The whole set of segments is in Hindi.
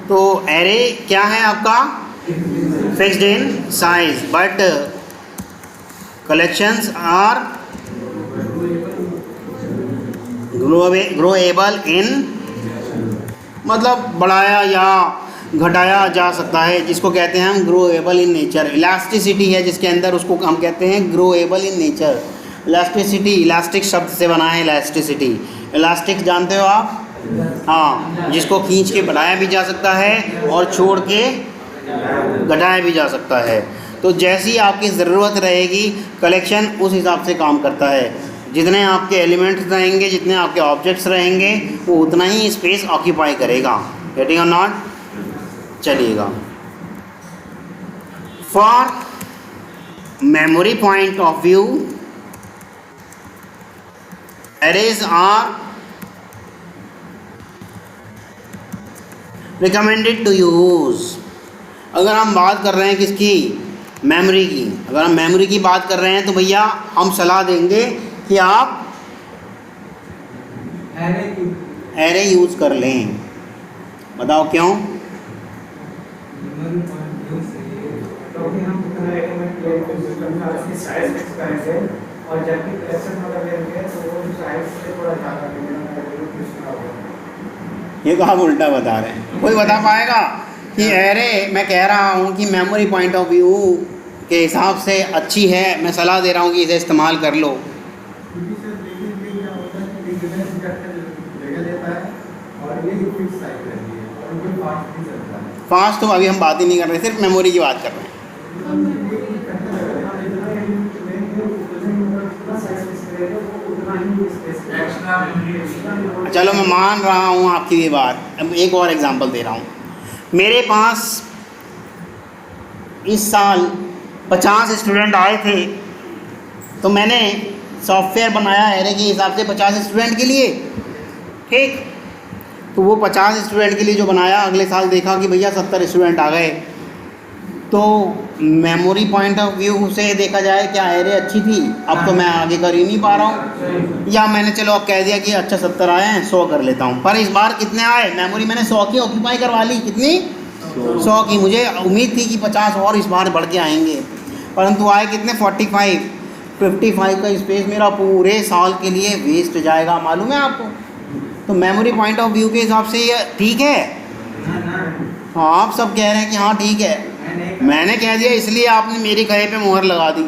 तो एरे क्या है आपका? Fixed in size, but collections are growable in, मतलब बढ़ाया या घटाया जा सकता है, जिसको कहते हैं हम ग्रोएबल इन नेचर। इलास्टिसिटी है जिसके अंदर, उसको हम कहते हैं ग्रोएबल इन नेचर। इलास्टिसिटी, इलास्टिक शब्द से बना है इलास्टिसिटी। इलास्टिक जानते हो आप? हाँ, जिसको खींच के बढ़ाया भी जा सकता है और छोड़ के घटाया भी जा सकता है। तो जैसी आपकी ज़रूरत रहेगी, कलेक्शन उस हिसाब से काम करता है। जितने आपके एलिमेंट्स रहेंगे, जितने आपके ऑब्जेक्ट्स रहेंगे, वो उतना ही स्पेस ऑक्यूपाई करेगा। गेटिंग और नॉट? चलिएगा, for memory point of view arrays are recommended to use. अगर हम बात कर रहे हैं किसकी? मेमोरी की। अगर हम मेमोरी की बात कर रहे हैं तो भैया हम सलाह देंगे कि आप एरे यूज़ कर लें। बताओ क्यों? ये तो आप उल्टा बता रहे हैं। कोई बता पाएगा कि एरे, मैं कह रहा हूँ कि मेमोरी पॉइंट ऑफ व्यू के हिसाब से अच्छी है, मैं सलाह दे रहा हूँ कि इसे इस्तेमाल कर लो। फास्ट तो अभी हम बात ही नहीं कर रहे, सिर्फ मेमोरी की बात कर रहे हैं। चलो मैं मान रहा हूँ आपकी ये बात। अब एक और एग्जांपल दे रहा हूँ। मेरे पास इस साल 50 स्टूडेंट आए थे, तो मैंने सॉफ्टवेयर बनाया एरे के हिसाब से 50 स्टूडेंट के लिए, ठीक। तो वो 50 स्टूडेंट के लिए जो बनाया, अगले साल देखा कि भैया 70 स्टूडेंट आ गए। तो मेमोरी पॉइंट ऑफ व्यू से देखा जाए क्या एरे अच्छी थी? अब तो मैं आगे कर ही नहीं पा रहा हूँ। या मैंने चलो अब कह दिया कि अच्छा 70 आए हैं, 100 कर लेता हूँ। पर इस बार कितने आए? मेमोरी मैंने 100 की ऑक्यूपाई करवा ली। कितनी? 100 की। मुझे उम्मीद थी कि 50 और इस बार बढ़ के आएंगे, परंतु आए कितने? 45। 55 का स्पेस मेरा पूरे साल के लिए वेस्ट जाएगा, मालूम है आपको? तो मेमोरी पॉइंट ऑफ व्यू के हिसाब से ये ठीक है? हाँ, आप सब कह रहे हैं कि हाँ ठीक है। मैंने कह दिया इसलिए आपने मेरी कहे पे मुहर लगा दी।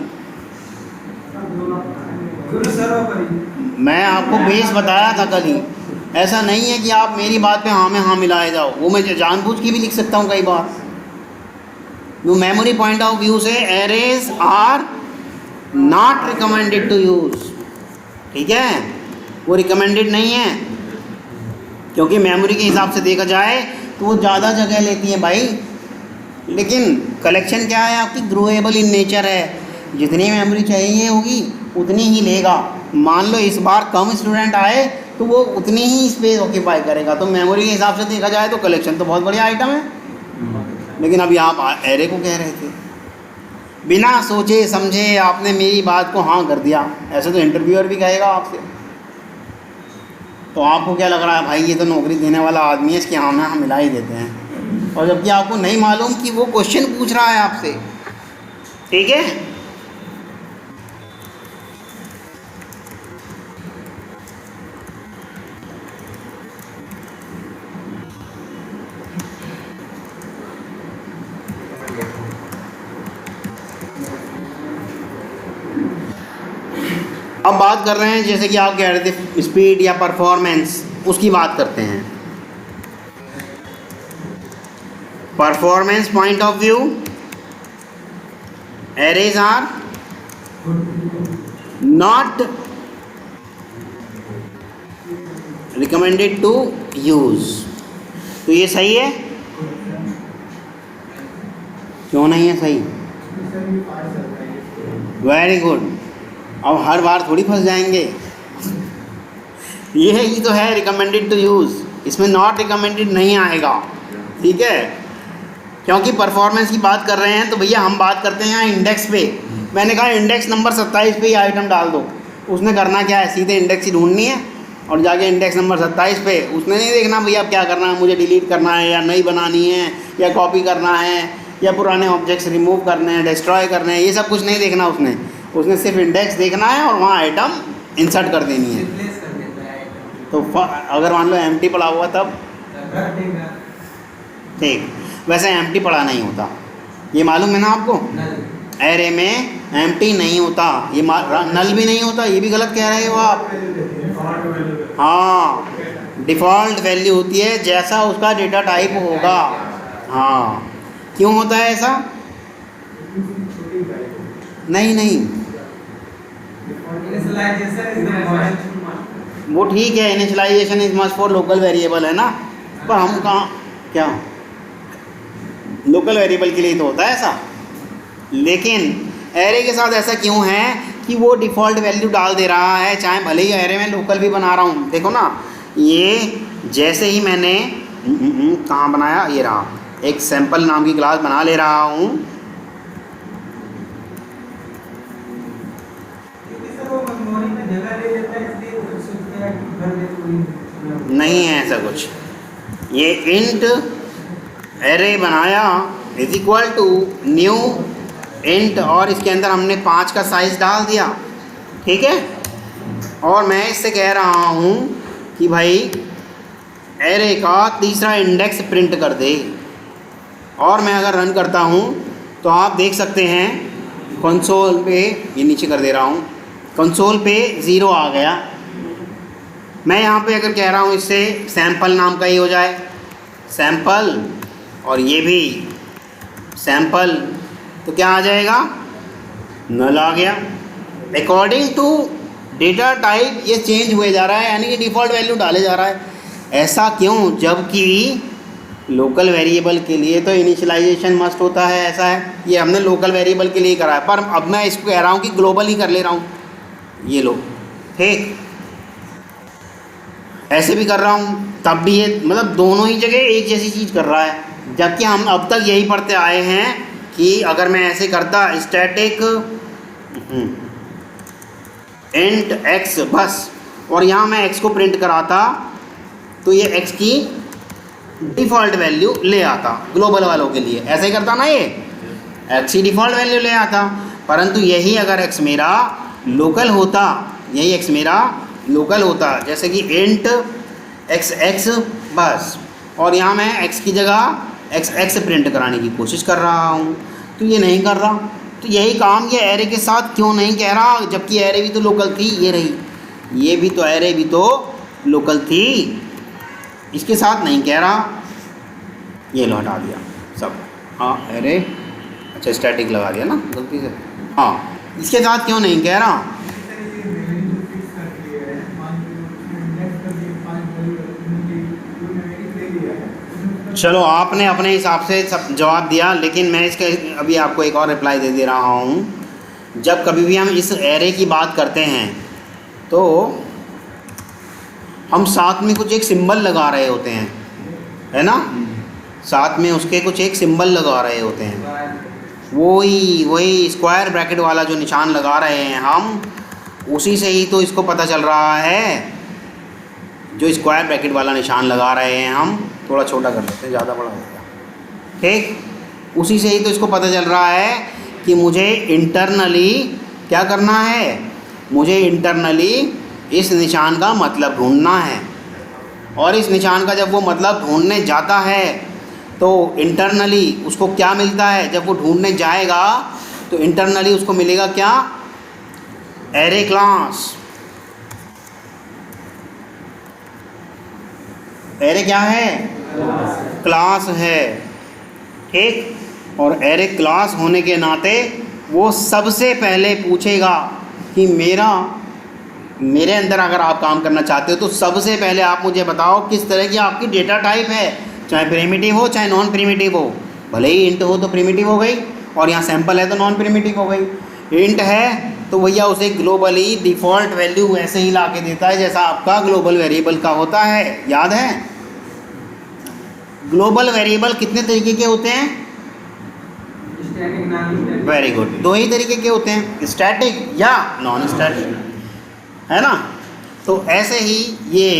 मैं आपको बेस बताया था कल ही। ऐसा नहीं है कि आप मेरी बात पे हाँ में हाँ मिलाए जाओ, वो मैं जानबूझ के भी लिख सकता हूँ कई बार। वो मेमोरी पॉइंट ऑफ व्यू से arrays are not recommended to use, ठीक है? वो रिकमेंडेड नहीं है, क्योंकि मेमोरी के हिसाब से देखा जाए तो वो ज़्यादा जगह लेती है भाई। लेकिन कलेक्शन क्या है आपकी? ग्रोएबल इन नेचर है। जितनी मेमोरी चाहिए होगी उतनी ही लेगा। मान लो इस बार कम स्टूडेंट आए तो वो उतनी ही स्पेस ऑक्यूपाई करेगा। तो मेमोरी के हिसाब से देखा जाए तो कलेक्शन तो बहुत बढ़िया आइटम है। लेकिन अभी आप एरे को कह रहे थे, बिना सोचे समझे आपने मेरी बात को हाँ कर दिया। ऐसे तो इंटरव्यूअर भी कहेगा आपसे। तो आपको क्या लग रहा है भाई, ये तो नौकरी देने वाला आदमी है, इसके हाँ में हम मिला ही देते हैं, और जबकि आपको नहीं मालूम कि वो क्वेश्चन पूछ रहा है आपसे, ठीक है? अब बात कर रहे हैं, जैसे कि आप कह रहे थे स्पीड या परफॉर्मेंस, उसकी बात करते हैं। Performance point of view arrays are not recommended to use. तो ये सही है? क्यों नहीं है सही? Very good. अब हर बार थोड़ी फंस जाएंगे। ये ही तो है रिकमेंडेड टू यूज़, इसमें नॉट रिकमेंडेड नहीं आएगा, ठीक है? क्योंकि परफॉर्मेंस की बात कर रहे हैं तो भैया हम बात करते हैं इंडेक्स पे। मैंने कहा इंडेक्स नंबर 27 पे ही आइटम डाल दो। उसने करना क्या है? सीधे इंडेक्स ही ढूंढनी है। और जाके इंडेक्स नंबर 27 पे उसने नहीं देखना भैया अब क्या करना है, मुझे डिलीट करना है या नई बनानी है या कॉपी करना है या पुराने ऑब्जेक्ट्स रिमूव करने हैं, डिस्ट्रॉय करने हैं, ये सब कुछ नहीं देखना उसने सिर्फ इंडेक्स देखना है और वहाँ आइटम इंसर्ट कर देनी है। तो अगर मान लो एम्प्टी पड़ा हुआ तब ठीक, वैसे एम्प्टी पड़ा नहीं होता, ये मालूम है ना आपको। एरे में एम्प्टी नहीं होता, ये नल भी नहीं होता, ये भी गलत कह रहे हो आप। हाँ, डिफ़ॉल्ट वैल्यू होती है जैसा उसका डेटा टाइप होगा। हाँ, क्यों होता है ऐसा? नहीं वो ठीक है, initialization is must for local variable है ना, पर हम कहाँ क्या लोकल वेरिएबल के लिए तो होता है ऐसा। लेकिन एरे के साथ ऐसा क्यों है कि वो डिफ़ॉल्ट वैल्यू डाल दे रहा है, चाहे भले ही एरे में लोकल भी बना रहा हूँ। देखो ना, ये जैसे ही मैंने कहाँ बनाया, ये रहा, एक सैंपल नाम की क्लास बना ले रहा हूँ। नहीं है ऐसा कुछ, ये इंट एरे बनाया is equal to new int और इसके अंदर हमने 5 का साइज़ डाल दिया, ठीक है। और मैं इससे कह रहा हूँ कि भाई एरे का तीसरा इंडेक्स प्रिंट कर दे। और मैं अगर रन करता हूँ तो आप देख सकते हैं कंसोल पे, ये नीचे कर दे रहा हूँ, कंसोल पे 0 आ गया। मैं यहाँ पे अगर कह रहा हूँ इससे सैंपल नाम का ही हो जाए, सैंपल, और ये भी सैंपल, तो क्या आ जाएगा? नल आ गया। अकॉर्डिंग टू डेटा टाइप ये चेंज हुए जा रहा है, यानी कि डिफ़ॉल्ट वैल्यू डाले जा रहा है। ऐसा क्यों? जबकि लोकल वेरिएबल के लिए तो इनिशियलाइजेशन मस्ट होता है, ऐसा है। ये हमने लोकल वेरिएबल के लिए करा है, पर अब मैं इसको कह रहा हूँ कि ग्लोबल ही कर ले रहा हूँ। ये लो, ठीक, ऐसे भी कर रहा हूँ, तब भी ये मतलब दोनों ही जगह एक जैसी चीज़ कर रहा है। जबकि हम अब तक यही पढ़ते आए हैं कि अगर मैं ऐसे करता स्टैटिक इंट एक्स बस, और यहाँ मैं एक्स को प्रिंट कराता तो ये एक्स की डिफ़ॉल्ट वैल्यू ले आता ग्लोबल वालों के लिए। ऐसे ही करता ना, ये एक्स की डिफ़ॉल्ट वैल्यू ले आता। परंतु यही अगर एक्स मेरा लोकल होता, यही एक्स मेरा लोकल होता, जैसे कि इंट एक्स एक्स बस, और यहाँ मैं एक्स की जगह एक्स एक्स प्रिंट कराने की कोशिश कर रहा हूँ, तो ये नहीं कर रहा। तो यही काम ये एरे के साथ क्यों नहीं कह रहा, जबकि एरे भी तो लोकल थी, ये रही, ये भी तो एरे भी तो लोकल थी, इसके साथ नहीं कह रहा। ये लो हटा दिया सब, हाँ एरे, अच्छा स्टैटिक लगा दिया ना गलती से, हाँ इसके साथ क्यों नहीं कह रहा। चलो आपने अपने हिसाब से सब जवाब दिया, लेकिन मैं इसका अभी आपको एक और रिप्लाई दे रहा हूँ। जब कभी भी हम इस एरे की बात करते हैं तो हम साथ में कुछ एक सिंबल लगा रहे होते हैं, है ना, साथ में उसके कुछ एक सिंबल लगा रहे होते हैं, वही स्क्वायर ब्रैकेट वाला जो निशान लगा रहे हैं हम, उसी से ही तो इसको पता चल रहा है। जो स्क्वायर ब्रैकेट वाला निशान लगा रहे हैं हम, थोड़ा छोटा कर लेते हैं, ज़्यादा बड़ा हो गया, ठीक, उसी से ही तो इसको पता चल रहा है कि मुझे इंटरनली क्या करना है, मुझे इंटरनली इस निशान का मतलब ढूंढना है। और इस निशान का जब वो मतलब ढूंढने जाता है तो इंटरनली उसको क्या मिलता है, जब वो ढूंढने जाएगा तो इंटरनली उसको मिलेगा क्या, एरे क्लास। एरे क्या है, क्लास है, ठीक। और एरे क्लास होने के नाते वो सबसे पहले पूछेगा कि मेरे अंदर अगर आप काम करना चाहते हो तो सबसे पहले आप मुझे बताओ किस तरह की आपकी डेटा टाइप है, चाहे प्रिमिटिव हो चाहे नॉन प्रिमिटिव हो। भले ही इंट हो तो प्रिमिटिव हो गई, और यहाँ सैंपल है तो नॉन प्रिमिटिव हो गई। इंट है तो भैया उसे ग्लोबली डिफ़ॉल्ट वैल्यू वैसे ही ला के देता है जैसा आपका ग्लोबल वेरिएबल का होता है, याद है। ग्लोबल वेरिएबल कितने तरीके के होते हैं, वेरी गुड, दो ही तरीके के होते हैं, स्टैटिक या नॉन स्टैटिक, है ना। तो ऐसे ही ये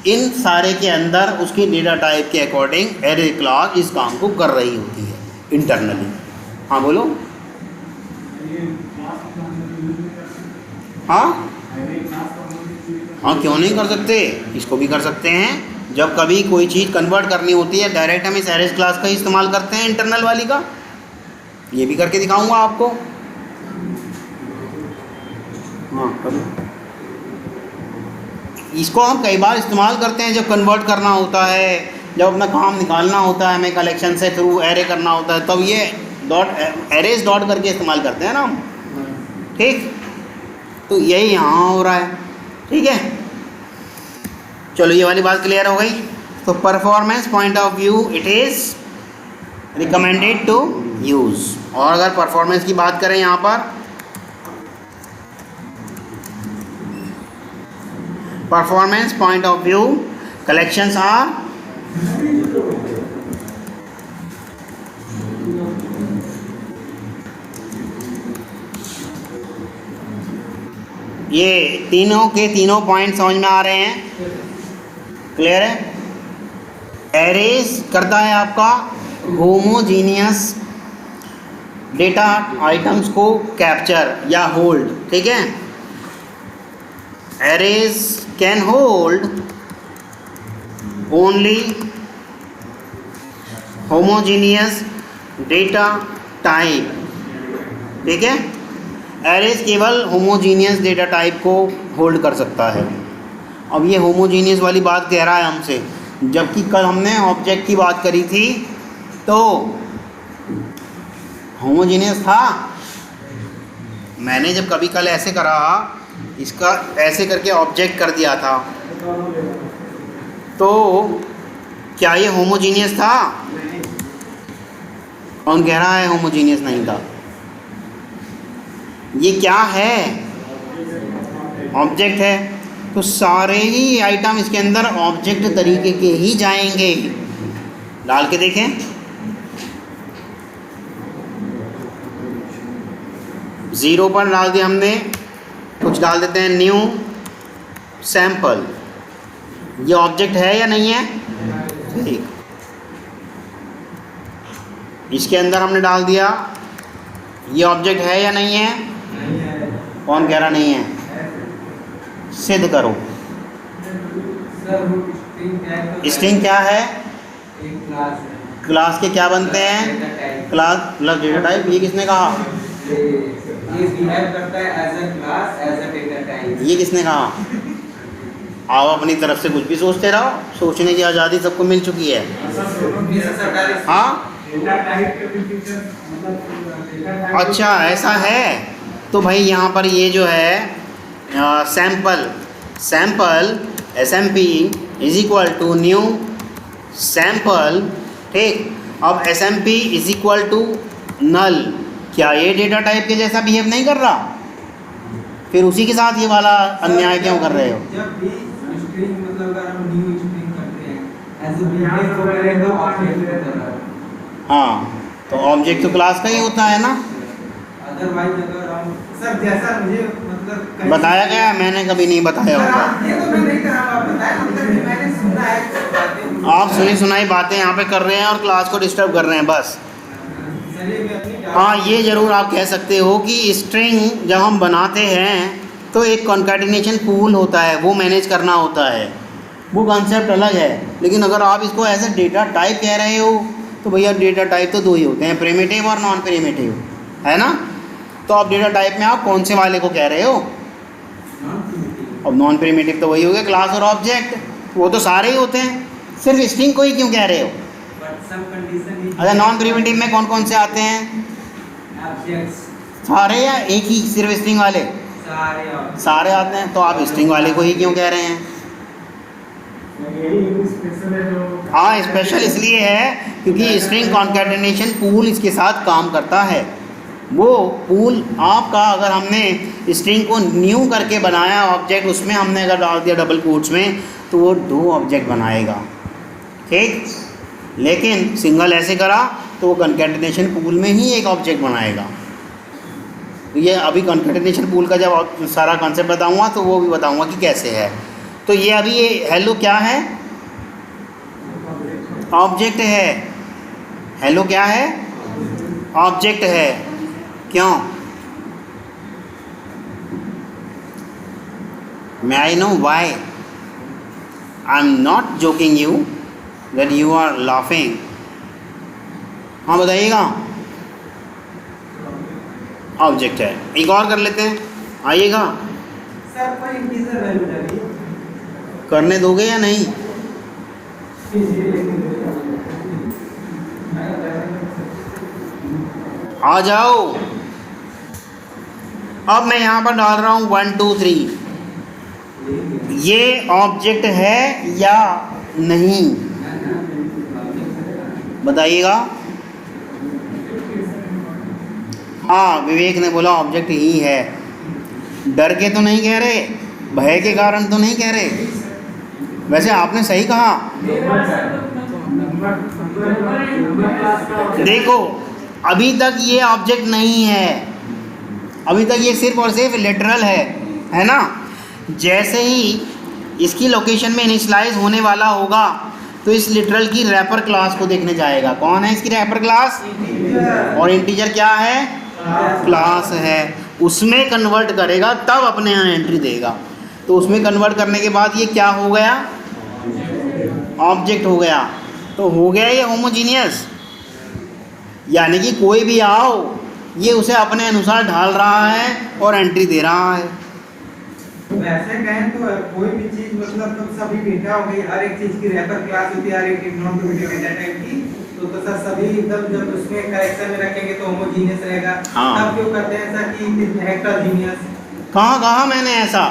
इन सारे के अंदर उसकी डेटा टाइप के अकॉर्डिंग एरे क्लास इस काम को कर रही होती है इंटरनली। हाँ बोलो। हाँ हाँ, क्यों नहीं कर सकते, इसको भी कर सकते हैं। जब कभी कोई चीज़ कन्वर्ट करनी होती है डायरेक्ट हम इस एरेज क्लास का ही इस्तेमाल करते हैं इंटरनल वाली का। ये भी करके दिखाऊंगा आपको। हाँ कभी इसको हम कई बार इस्तेमाल करते हैं जब कन्वर्ट करना होता है, जब अपना काम निकालना होता है, हमें कलेक्शन से थ्रू एरे करना होता है, तब ये डॉट एरेज डॉट करके इस्तेमाल करते हैं ना हम। ठीक, तो यही यहाँ हो रहा है। ठीक है, चलो ये वाली बात क्लियर हो गई। तो performance point of view it is recommended to use. और अगर परफॉर्मेंस की बात करें यहाँ पर, performance point of view collections are ये तीनों के तीनों पॉइंट समझ में आ रहे हैं? क्लियर है? एरेज करता है आपका होमोजीनियस डेटा आइटम्स को कैप्चर या होल्ड। ठीक है, arrays can hold only homogeneous data type. ठीक है, एरेज केवल होमोजीनियस डेटा टाइप को होल्ड कर सकता है। अब ये होमोजीनियस वाली बात कह रहा है हमसे, जबकि कल हमने ऑब्जेक्ट की बात करी थी तो होमोजीनियस था। मैंने जब कभी कल ऐसे करा, इसका ऐसे करके ऑब्जेक्ट कर दिया था, तो क्या ये होमोजीनियस था? कौन कह रहा है होमोजीनियस नहीं था? ये क्या है? ऑब्जेक्ट है, तो सारे ही आइटम इसके अंदर ऑब्जेक्ट तरीके के ही जाएंगे। डाल के देखें, ज़ीरो पर डाल दिया हमने, कुछ डाल देते हैं न्यू सैंपल। ये ऑब्जेक्ट है या नहीं है? ठीक, इसके अंदर हमने डाल दिया, ये ऑब्जेक्ट है या नहीं है? कौन कह रहा नहीं है? सिद्ध करो। स्ट्रिंग क्या है? क्लास के क्या बनते हैं? Class plus data type. ये किसने कहा? ये बिहेव करता है as a class as a data type. ये किसने कहा? आओ अपनी तरफ से कुछ भी सोचते रहो, सोचने की आज़ादी सबको मिल चुकी है। हाँ अच्छा, ऐसा है तो भाई यहाँ पर ये जो है sample SMP is equal to new sample. ठीक, अब SMP is equal to null. क्या ये डेटा टाइप के जैसा बिहेव नहीं कर रहा? फिर उसी के साथ ये वाला अन्याय क्यों कर रहे हो? जब भी स्ट्रिंग मतलब अगर हम न्यू स्ट्रिंग करते हैं एज अ बिहेव तो करेगा ऑब्जेक्ट की तरह। हाँ, तो ऑब्जेक्ट तो क्लास का ही होता है ना। अदरवाइज अगर हम सर जैसा मुझे मतलब बताया गया, मैंने कभी नहीं बताया होगा। ये तो मैं नहीं कर रहा, आप बताएं, मतलब मैंने सुना है। आप सुनी सुनाई बातें यहाँ पे कर रहे हैं और क्लास को डिस्टर्ब कर रहे हैं बस। हाँ, ये ज़रूर आप कह सकते हो कि स्ट्रिंग जब हम बनाते हैं तो एक कॉन्कैटिनेशन पूल होता है, वो मैनेज करना होता है, वो कॉन्सेप्ट अलग है। लेकिन अगर आप इसको एज ए डेटा टाइप कह रहे हो तो भैया डेटा टाइप तो दो ही होते हैं, प्रिमिटिव और नॉन प्रिमिटिव, है ना। तो आप डेटा टाइप में आप कौन से वाले को कह रहे हो? अब नॉन प्रिमिटिव तो वही हो गया क्लास और ऑब्जेक्ट, वो तो सारे ही होते हैं, सिर्फ स्ट्रिंग को ही क्यों कह रहे हो? अच्छा, नॉन प्रिमिटिव में कौन कौन से आते हैं? सारे या एक ही सिर्फ स्ट्रिंग वाले? सारे आते हैं, तो आप स्ट्रिंग वाले को ही क्यों कह रहे हैं? हाँ, स्पेशल इसलिए है क्योंकि स्ट्रिंग कॉन्कैटिनेशन पूल इसके साथ काम करता है। वो पूल आपका, अगर हमने स्ट्रिंग को न्यू करके बनाया ऑब्जेक्ट, उसमें हमने अगर डाल दिया डबल कोट्स में, तो वो दो ऑब्जेक्ट बनाएगा। ठीक, लेकिन सिंगल ऐसे करा तो वो कॉन्कैटिनेशन पूल में ही एक ऑब्जेक्ट बनाएगा। ये अभी कॉन्केटेनेशन पूल का जब सारा कॉन्सेप्ट बताऊंगा तो वो भी बताऊंगा कि कैसे है। तो ये अभी ये हेलो क्या है? ऑब्जेक्ट है। हेलो क्या है? ऑब्जेक्ट है। क्यों? May I know why? I am not joking you that you are laughing. हाँ बताइएगा। ऑब्जेक्ट है। एक और कर लेते हैं, आइएगा। सर पर इंटीजर वैल्यू डालिए। करने दोगे या नहीं? आ जाओ। अब मैं यहाँ पर डाल रहा हूँ 1 2 3। ये ऑब्जेक्ट है या नहीं बताइएगा। हाँ, विवेक ने बोला ऑब्जेक्ट ही है। डर के तो नहीं कह रहे, भय के कारण तो नहीं कह रहे। वैसे आपने सही कहा। देखो, अभी तक ये ऑब्जेक्ट नहीं है, अभी तक ये सिर्फ और सिर्फ लिटरल है ना। जैसे ही इसकी लोकेशन में इनिशियलाइज होने वाला होगा तो इस लिटरल की रैपर क्लास को देखने जाएगा। कौन है इसकी रैपर क्लास? और इंटीजर क्या है? क्लास है। उसमें कन्वर्ट करेगा तब अपने यहाँ एंट्री देगा। तो उसमें कन्वर्ट करने के बाद ये क्या हो गया? ऑब्जेक्ट हो गया। तो हो गया ये होमोजीनियस, यानी कि कोई भी आओ ये उसे अपने अनुसार ढाल रहा है और एंट्री दे रहा है। वैसे कहें तो कोई भी चीज मतलब तो सभी डेटा हो गई, हर एक चीज की रैपर क्लास होती है, हर एक नॉन प्रिमिटिव डेटा टाइप की। तो सर सभी एकदम जब उसमें करेक्शन में रखेंगे तो होमोजीनियस रहेगा। हाँ। तब क्यों करते हैं ऐसा कि हेटेरोजीनियस? कहाँ मैंने ऐसा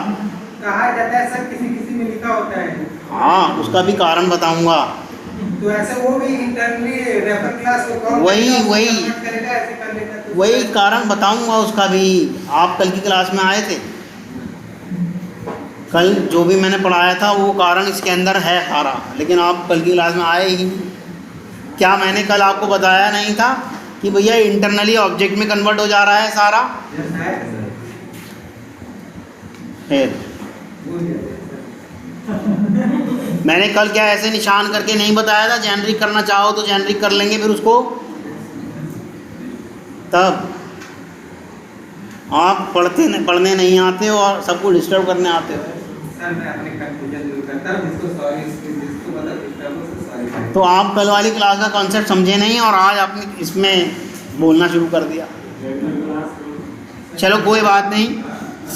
कहा जाता है सर, किसी किसी में लिखा होता है। हाँ, उसका भी कारण बताऊंगा। तो ऐसे वो भी इंटरनली रेफर क्लास को कॉल वही करेगा, ऐसे कर लेगा। तो वही कारण बताऊंगा उसका भी। आप कल की क्लास में आए थे, कल जो भी मैंने पढ़ाया था वो कारण इसके अंदर है सारा, लेकिन आप कल की क्लास में आए ही नहीं। क्या मैंने कल आपको बताया नहीं था कि भैया इंटरनली ऑब्जेक्ट में कन्वर्ट हो जा रहा है सारा? फिर मैंने कल क्या ऐसे निशान करके नहीं बताया था? जेनरिक करना चाहो तो जेनरिक कर लेंगे, फिर उसको तब आप पढ़ने नहीं आते हो और सबको डिस्टर्ब करने आते हो। सर मैं अपने कंफ्यूजन दूर करता हूं, जिसको सॉरी जिसको मतलब डिस्टर्ब हो सॉरी। तो आप कल वाली क्लास का कॉन्सेप्ट समझे नहीं और आज आपने इसमें बोलना शुरू कर दिया। चलो कोई बात नहीं।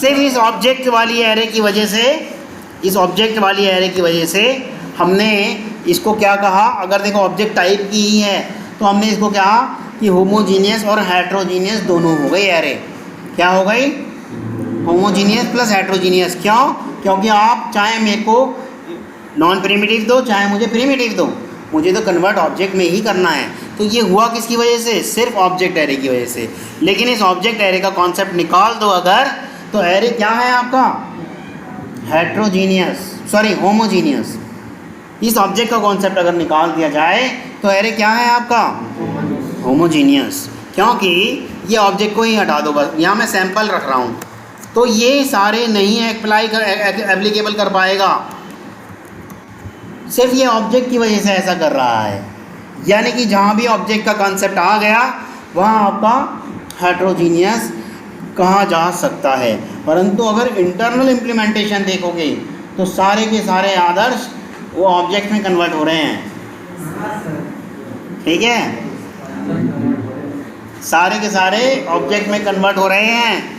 सिर्फ इस ऑब्जेक्ट वाली एरे की वजह से, इस ऑब्जेक्ट वाली एरे की वजह से हमने इसको क्या कहा? अगर देखो ऑब्जेक्ट टाइप की ही है तो हमने इसको क्या कि होमोजीनियस और हेट्रोजीनियस दोनों हो गई एरे। क्या हो गई? Homogeneous plus heterogeneous. क्यों? क्योंकि आप चाहे मेरे को नॉन प्रिमिटिव दो चाहे मुझे प्रिमिटिव दो, मुझे तो कन्वर्ट ऑब्जेक्ट में ही करना है। तो ये हुआ किसकी वजह से? सिर्फ ऑब्जेक्ट एरे की वजह से। लेकिन इस ऑब्जेक्ट एरे का कॉन्सेप्ट निकाल दो अगर, तो एरे क्या है आपका? Heterogeneous, sorry homogeneous. इस ऑब्जेक्ट का कॉन्सेप्ट अगर निकाल दिया जाए तो एरे क्या है आपका? होमोजीनियस। क्योंकि ये ऑब्जेक्ट को ही हटा दो बस, यहाँ मैं सैंपल रख रहा हूँ, तो ये सारे नहीं एप्लीकेबल कर पाएगा। सिर्फ ये ऑब्जेक्ट की वजह से ऐसा कर रहा है। यानी कि जहाँ भी ऑब्जेक्ट का कॉन्सेप्ट आ गया वहाँ आपका हेट्रोजीनियस कहा जा सकता है। परंतु अगर इंटरनल इम्प्लीमेंटेशन देखोगे तो सारे के सारे आदर्श वो ऑब्जेक्ट में कन्वर्ट हो रहे हैं। ठीक है, सारे के सारे ऑब्जेक्ट में कन्वर्ट हो रहे हैं।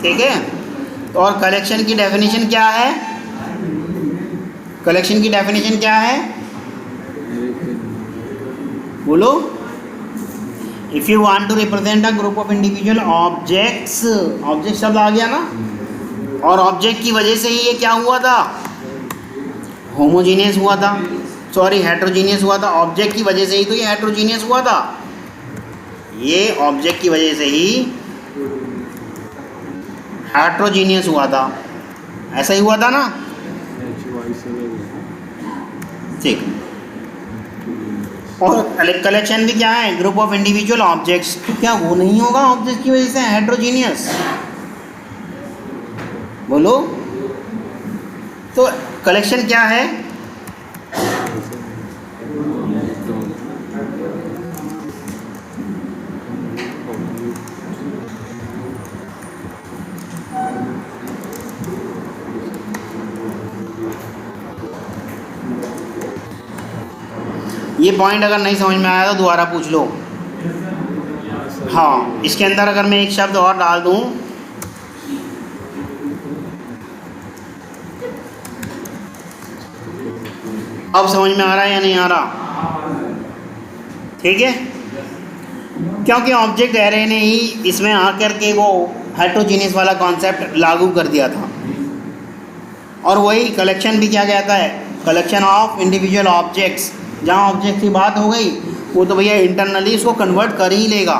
ठीक है, तो और कलेक्शन की डेफिनेशन क्या है? कलेक्शन की डेफिनेशन क्या है? बोलो। If you want to represent a group of individual objects, object शब्द आ गया ना, और ऑब्जेक्ट की वजह से ही ये क्या हुआ था? होमोजीनियस हुआ था, सॉरी हेट्रोजीनियस हुआ था। ऑब्जेक्ट की वजह से ही तो ये हेट्रोजीनियस हुआ था। ये ऑब्जेक्ट की वजह से ही हेट्रोजीनियस हुआ था। ऐसा ही हुआ था ना? ठीक। और कलेक्शन भी क्या है, ग्रुप ऑफ इंडिविजुअल ऑब्जेक्ट्स। तो क्या वो नहीं होगा ऑब्जेक्ट की वजह से हेट्रोजीनियस? बोलो। तो कलेक्शन क्या है? ये पॉइंट अगर नहीं समझ में आया तो दोबारा पूछ लो। हाँ, इसके अंदर अगर मैं एक शब्द और डाल दूं, अब समझ में आ रहा है या नहीं आ रहा? ठीक है, क्योंकि ऑब्जेक्ट एरे ने ही इसमें आकर के वो हेट्रोजीनियस वाला कॉन्सेप्ट लागू कर दिया था। और वही कलेक्शन भी क्या कहता है, कलेक्शन ऑफ इंडिविजुअल ऑब्जेक्ट्स। जहाँ ऑब्जेक्ट की बात हो गई वो तो भैया इंटरनली इसको कन्वर्ट कर ही लेगा,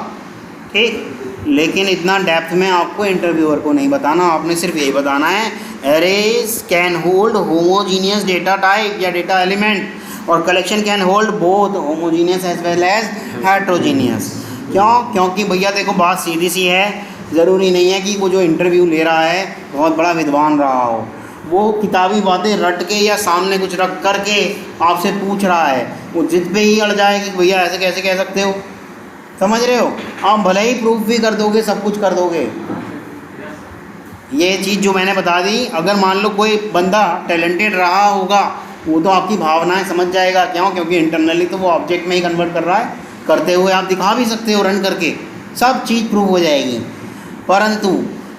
ठीक। लेकिन इतना डेप्थ में आपको इंटरव्यूअर को नहीं बताना, आपने सिर्फ यही बताना है arrays can hold homogeneous data type या डेटा एलिमेंट, और collection can hold both homogeneous as well as heterogeneous. क्यों? क्योंकि भैया देखो बात सीधी सी है, ज़रूरी नहीं है कि वो जो इंटरव्यू ले रहा है बहुत बड़ा विद्वान रहा हो। वो किताबी बातें रट के या सामने कुछ रख कर के आपसे पूछ रहा है, वो जिद पे ही अड़ जाए कि भैया ऐसे कैसे कह सकते हो। समझ रहे हो? आप भले ही प्रूफ भी कर दोगे, सब कुछ कर दोगे, ये चीज़ जो मैंने बता दी, अगर मान लो कोई बंदा टैलेंटेड रहा होगा वो तो आपकी भावनाएं समझ जाएगा। क्यों? क्योंकि इंटरनली तो वो ऑब्जेक्ट में ही कन्वर्ट कर रहा है, करते हुए आप दिखा भी सकते हो रन करके, सब चीज़ प्रूव हो जाएगी। परंतु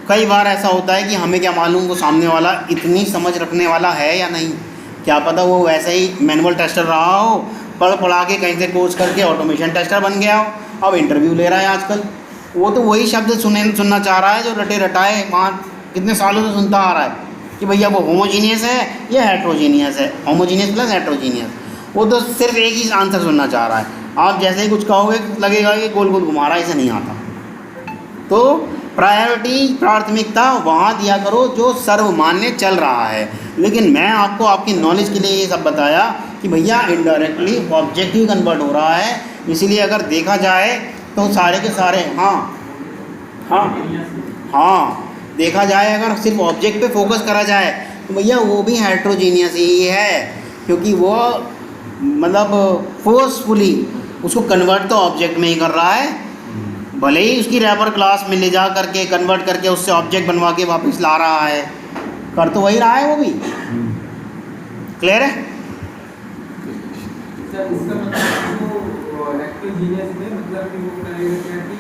कई बार ऐसा होता है कि हमें क्या मालूम वो सामने वाला इतनी समझ रखने वाला है या नहीं। क्या पता वो वैसे ही मैनुअल टेस्टर रहा हो, पढ़ पढ़ा के कहीं से कोर्स करके ऑटोमेशन टेस्टर बन गया हो, अब इंटरव्यू ले रहा है आजकल। वो तो वही शब्द सुनना चाह रहा है जो रटे रटाए वहाँ कितने सालों से सुनता आ रहा है कि भैया वो होमोजीनियस है या हेट्रोजीनियस है, होमोजीनियस प्लस हेट्रोजीनियस। वो तो सिर्फ एक ही आंसर सुनना चाह रहा है। आप जैसे ही कुछ कहोगे लगेगा कि गोल गोल घुमा रहा है, इसे नहीं आता। तो प्रायोरिटी, प्राथमिकता वहाँ दिया करो जो सर्वमान्य चल रहा है। लेकिन मैं आपको आपकी नॉलेज के लिए ये सब बताया कि भैया इनडायरेक्टली ऑब्जेक्ट ही कन्वर्ट हो रहा है, इसीलिए अगर देखा जाए तो सारे के सारे हाँ देखा जाए, अगर सिर्फ ऑब्जेक्ट पे फोकस करा जाए तो भैया वो भी हेट्रोजीनियस ही है, क्योंकि वो मतलब फोर्सफुली उसको कन्वर्ट तो ऑब्जेक्ट में ही कर रहा है। भले ही उसकी रैपर क्लास में ले जा करके कन्वर्ट करके उससे ऑब्जेक्ट बनवा के वापस ला रहा है, कर तो वही रहा है वो भी। क्लियर है? सर इसका मतलब वो हेट्रोजीनियस में मतलब कि वो करेगा क्या कि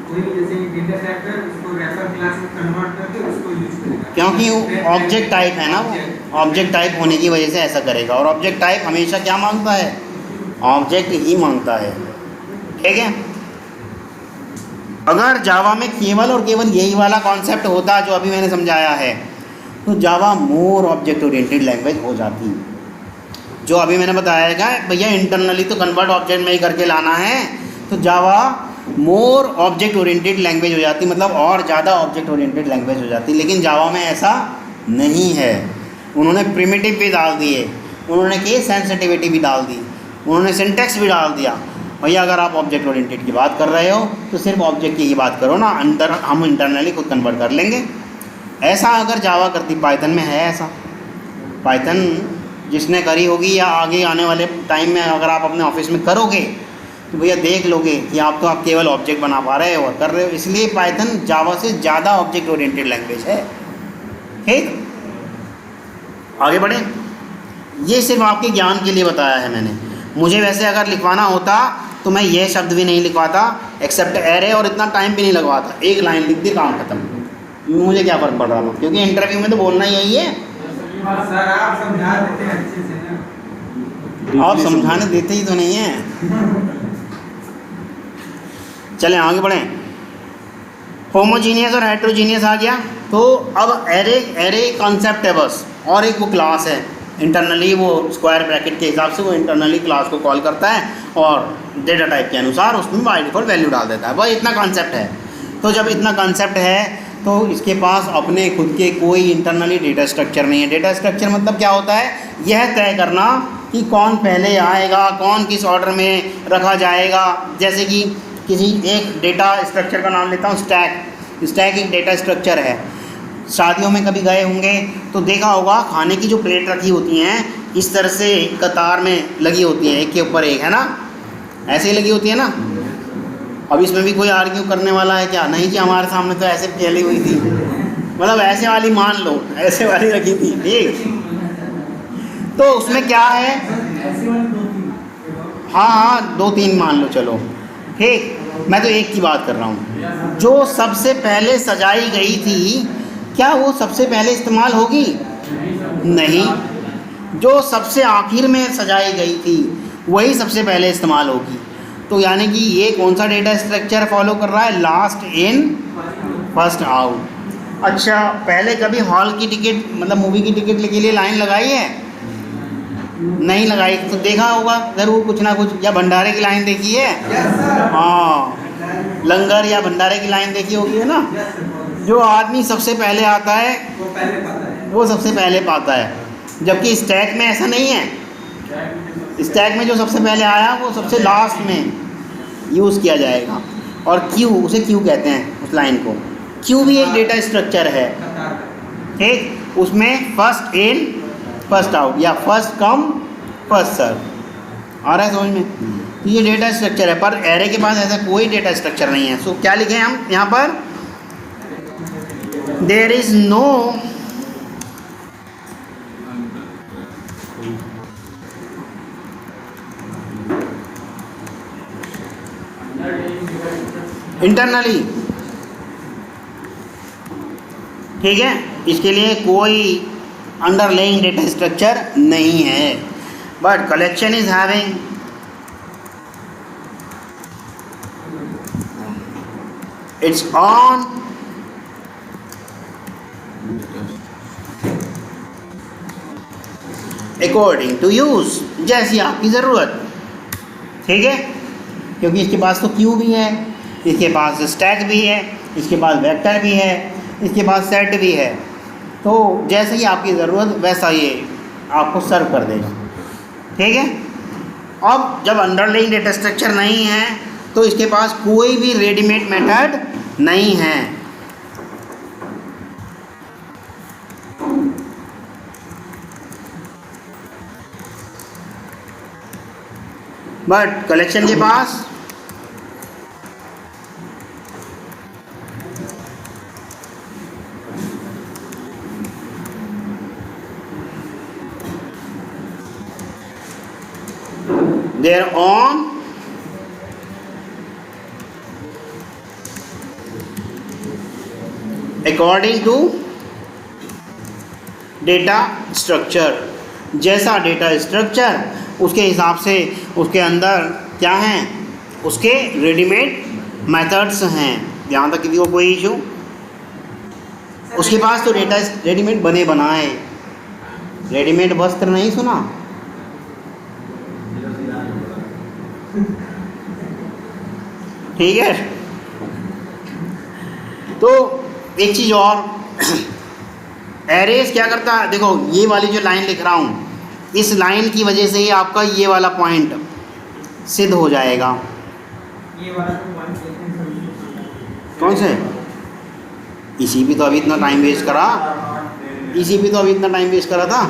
कोई जैसे डेटा टाइप है उसको रैपर क्लास में कन्वर्ट करके उसको यूज करेगा, क्योंकि ऑब्जेक्ट टाइप है ना, वो ऑब्जेक्ट टाइप होने की वजह से ऐसा करेगा। और ऑब्जेक्ट टाइप हमेशा क्या मांगता है? ऑब्जेक्ट ही मांगता है, ठीक है। अगर जावा में केवल और केवल यही वाला कॉन्सेप्ट होता जो अभी मैंने समझाया है तो जावा मोर ऑब्जेक्ट ओरिएंटेड लैंग्वेज हो जाती। जो अभी मैंने बताया है भैया इंटरनली तो कन्वर्ट ऑब्जेक्ट में ही करके लाना है, तो जावा मोर ऑब्जेक्ट ओरिएंटेड लैंग्वेज हो जाती, मतलब और ज़्यादा ऑब्जेक्ट ओरिएंटेड लैंग्वेज हो जाती। लेकिन जावा में ऐसा नहीं है। उन्होंने प्रिमिटिव भी डाल दिए, उन्होंने केस सेंसिटिविटी भी डाल दी, उन्होंने सिंटैक्स भी डाल दिया। भैया अगर आप ऑब्जेक्ट ओरिएंटेड की बात कर रहे हो तो सिर्फ ऑब्जेक्ट की ही बात करो ना, अंदर हम इंटरनली खुद कन्वर्ट कर लेंगे। ऐसा अगर जावा करती, पाइथन में है ऐसा। पाइथन जिसने करी होगी या आगे आने वाले टाइम में अगर आप अपने ऑफिस में करोगे तो भैया देख लोगे कि आप केवल ऑब्जेक्ट बना पा रहे हो और कर रहे हो। इसलिए पाइथन जावा से ज़्यादा ऑब्जेक्ट ओरिएंटेड लैंग्वेज है, ठीक। आगे बढ़े, ये सिर्फ आपके ज्ञान के लिए बताया है मैंने। मुझे वैसे अगर लिखवाना होता तो मैं ये शब्द भी नहीं लिखवाता एक्सेप्ट एरे, और इतना टाइम भी नहीं लगवाता, एक लाइन लिख दी काम खत्म। मुझे क्या फ़र्क पड़ रहा था, क्योंकि इंटरव्यू में तो बोलना ही यही है। सर आप समझा देते हैं अच्छे से ना, आप समझाने देते ही तो नहीं है। चलें आगे बढ़ें। होमोजीनियस और हेट्रोजीनियस आ गया, तो अब एरे कॉन्सेप्ट है बस, और एक वो क्लास है इंटरनली, वो स्क्वायर ब्रैकेट के हिसाब से वो इंटरनली क्लास को कॉल करता है और डेटा टाइप के अनुसार उसमें बाय डिफ़ॉल्ट वैल्यू डाल देता है। बस इतना कॉन्सेप्ट है। तो जब इतना कॉन्सेप्ट है तो इसके पास अपने खुद के कोई इंटरनली डेटा स्ट्रक्चर नहीं है। डेटा स्ट्रक्चर मतलब क्या होता है? यह तय करना कि कौन पहले आएगा, कौन किस ऑर्डर में रखा जाएगा। जैसे कि किसी एक डेटा स्ट्रक्चर का नाम लेता हूँ, स्टैक। स्टैक एक डेटा स्ट्रक्चर है। शादियों में कभी गए होंगे तो देखा होगा, खाने की जो प्लेट रखी होती हैं इस तरह से कतार में लगी होती हैं, एक के ऊपर एक, है ना, ऐसे ही लगी होती है ना। अब इसमें भी कोई आर्ग्यू करने वाला है क्या? नहीं कि हमारे सामने तो ऐसे फैली हुई थी, मतलब ऐसे वाली मान लो, ऐसे वाली रखी थी, ठीक। तो उसमें क्या है, हाँ हाँ 2-3 मान लो, चलो ठीक। मैं तो एक की बात कर रहा हूँ। जो सबसे पहले सजाई गई थी, क्या वो सबसे पहले इस्तेमाल होगी? नहीं। जो सबसे आखिर में सजाई गई थी वही सबसे पहले इस्तेमाल होगी। तो यानी कि ये कौन सा डेटा स्ट्रक्चर फॉलो कर रहा है? Last in first out. अच्छा, पहले कभी हॉल की टिकट, मतलब मूवी की टिकट के लिए लाइन लगाई है? नहीं लगाई। तो देखा होगा ज़रूर कुछ ना कुछ, या भंडारे की लाइन देखी है? हाँ, लंगर या भंडारे की लाइन देखी होगी, है ना। जो आदमी सबसे पहले आता है वो सबसे पहले पाता है, जबकि स्टैक में ऐसा नहीं है। स्टैक में जो सबसे पहले आया वो सबसे लास्ट में यूज़ किया जाएगा। और क्यू, उसे क्यू कहते हैं उस लाइन को। क्यू भी एक डेटा स्ट्रक्चर है, ठीक। उसमें फर्स्ट इन फर्स्ट आउट या फर्स्ट कम फर्स्ट सर्व आ रहा है समझ में। तो ये डेटा स्ट्रक्चर है, पर एरे के पास ऐसा कोई डेटा स्ट्रक्चर नहीं है। सो क्या लिखे हम यहाँ पर? देयर इज नो इंटरनली, ठीक है। इसके लिए कोई अंडरलाइंग डेटा स्ट्रक्चर नहीं है, but collection is having its own according to use, जैसी आपकी ज़रूरत, ठीक है। क्योंकि इसके पास तो क्यू भी है, इसके पास स्टैक भी है, इसके पास वेक्टर भी है, इसके पास सेट भी है। तो जैसे ही आपकी ज़रूरत वैसा ये आपको सर्व कर देगा, ठीक है। अब जब अंडरलाइंग डेटा स्ट्रक्चर नहीं है तो इसके पास कोई भी रेडीमेड मेथड नहीं है। बट कलेक्शन के पास their own according to data structure, जैसा डेटा स्ट्रक्चर उसके हिसाब से उसके अंदर क्या हैं, उसके रेडीमेड मेथड्स हैं। यहाँ तक किसी को कोई इशू? उसके पास तो डेटा रेडीमेड बने बनाए, रेडीमेड वस्त्र नहीं सुना? ठीक है। तो एक चीज़ और, एरेज क्या करता है? देखो ये वाली जो लाइन लिख रहा हूँ, इस लाइन की वजह से ही आपका ये वाला पॉइंट सिद्ध हो जाएगा। ये वाला तो पॉइंट कौन से? इसी भी तो अभी इतना टाइम वेस्ट करा, इसी भी तो अभी इतना टाइम वेस्ट करा था।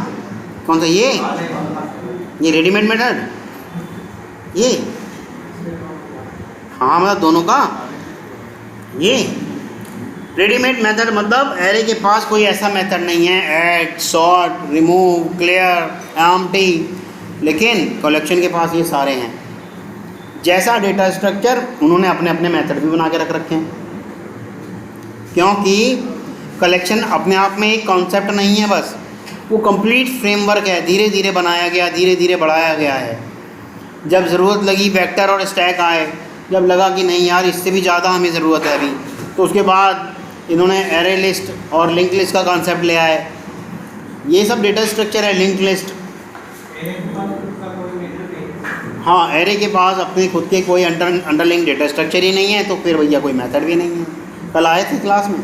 कौन सा? ये रेडीमेड मेथड, ये हाँ मतलब दोनों का। ये रेडीमेड मेथड मतलब एरे के पास कोई ऐसा मेथड नहीं है, add, sort, remove, clear, empty, लेकिन कलेक्शन के पास ये सारे हैं। जैसा डेटा स्ट्रक्चर उन्होंने अपने अपने मेथड भी बना के रख रखे हैं, क्योंकि कलेक्शन अपने आप में एक कॉन्सेप्ट नहीं है, बस वो कंप्लीट फ्रेमवर्क है, धीरे धीरे बनाया गया, धीरे धीरे बढ़ाया गया है। जब ज़रूरत लगी वेक्टर और स्टैक आए, जब लगा कि नहीं यार इससे भी ज़्यादा हमें ज़रूरत है अभी, तो उसके बाद इन्होंने एरे लिस्ट और लिंक लिस्ट का कॉन्सेप्ट ले आए। ये सब डेटा स्ट्रक्चर है, लिंक लिस्ट। हाँ, एरे के पास अपने खुद के कोई अंडरलाइंग डेटा स्ट्रक्चर ही नहीं है, तो फिर भैया कोई मेथड भी नहीं है। कल आए थे क्लास में,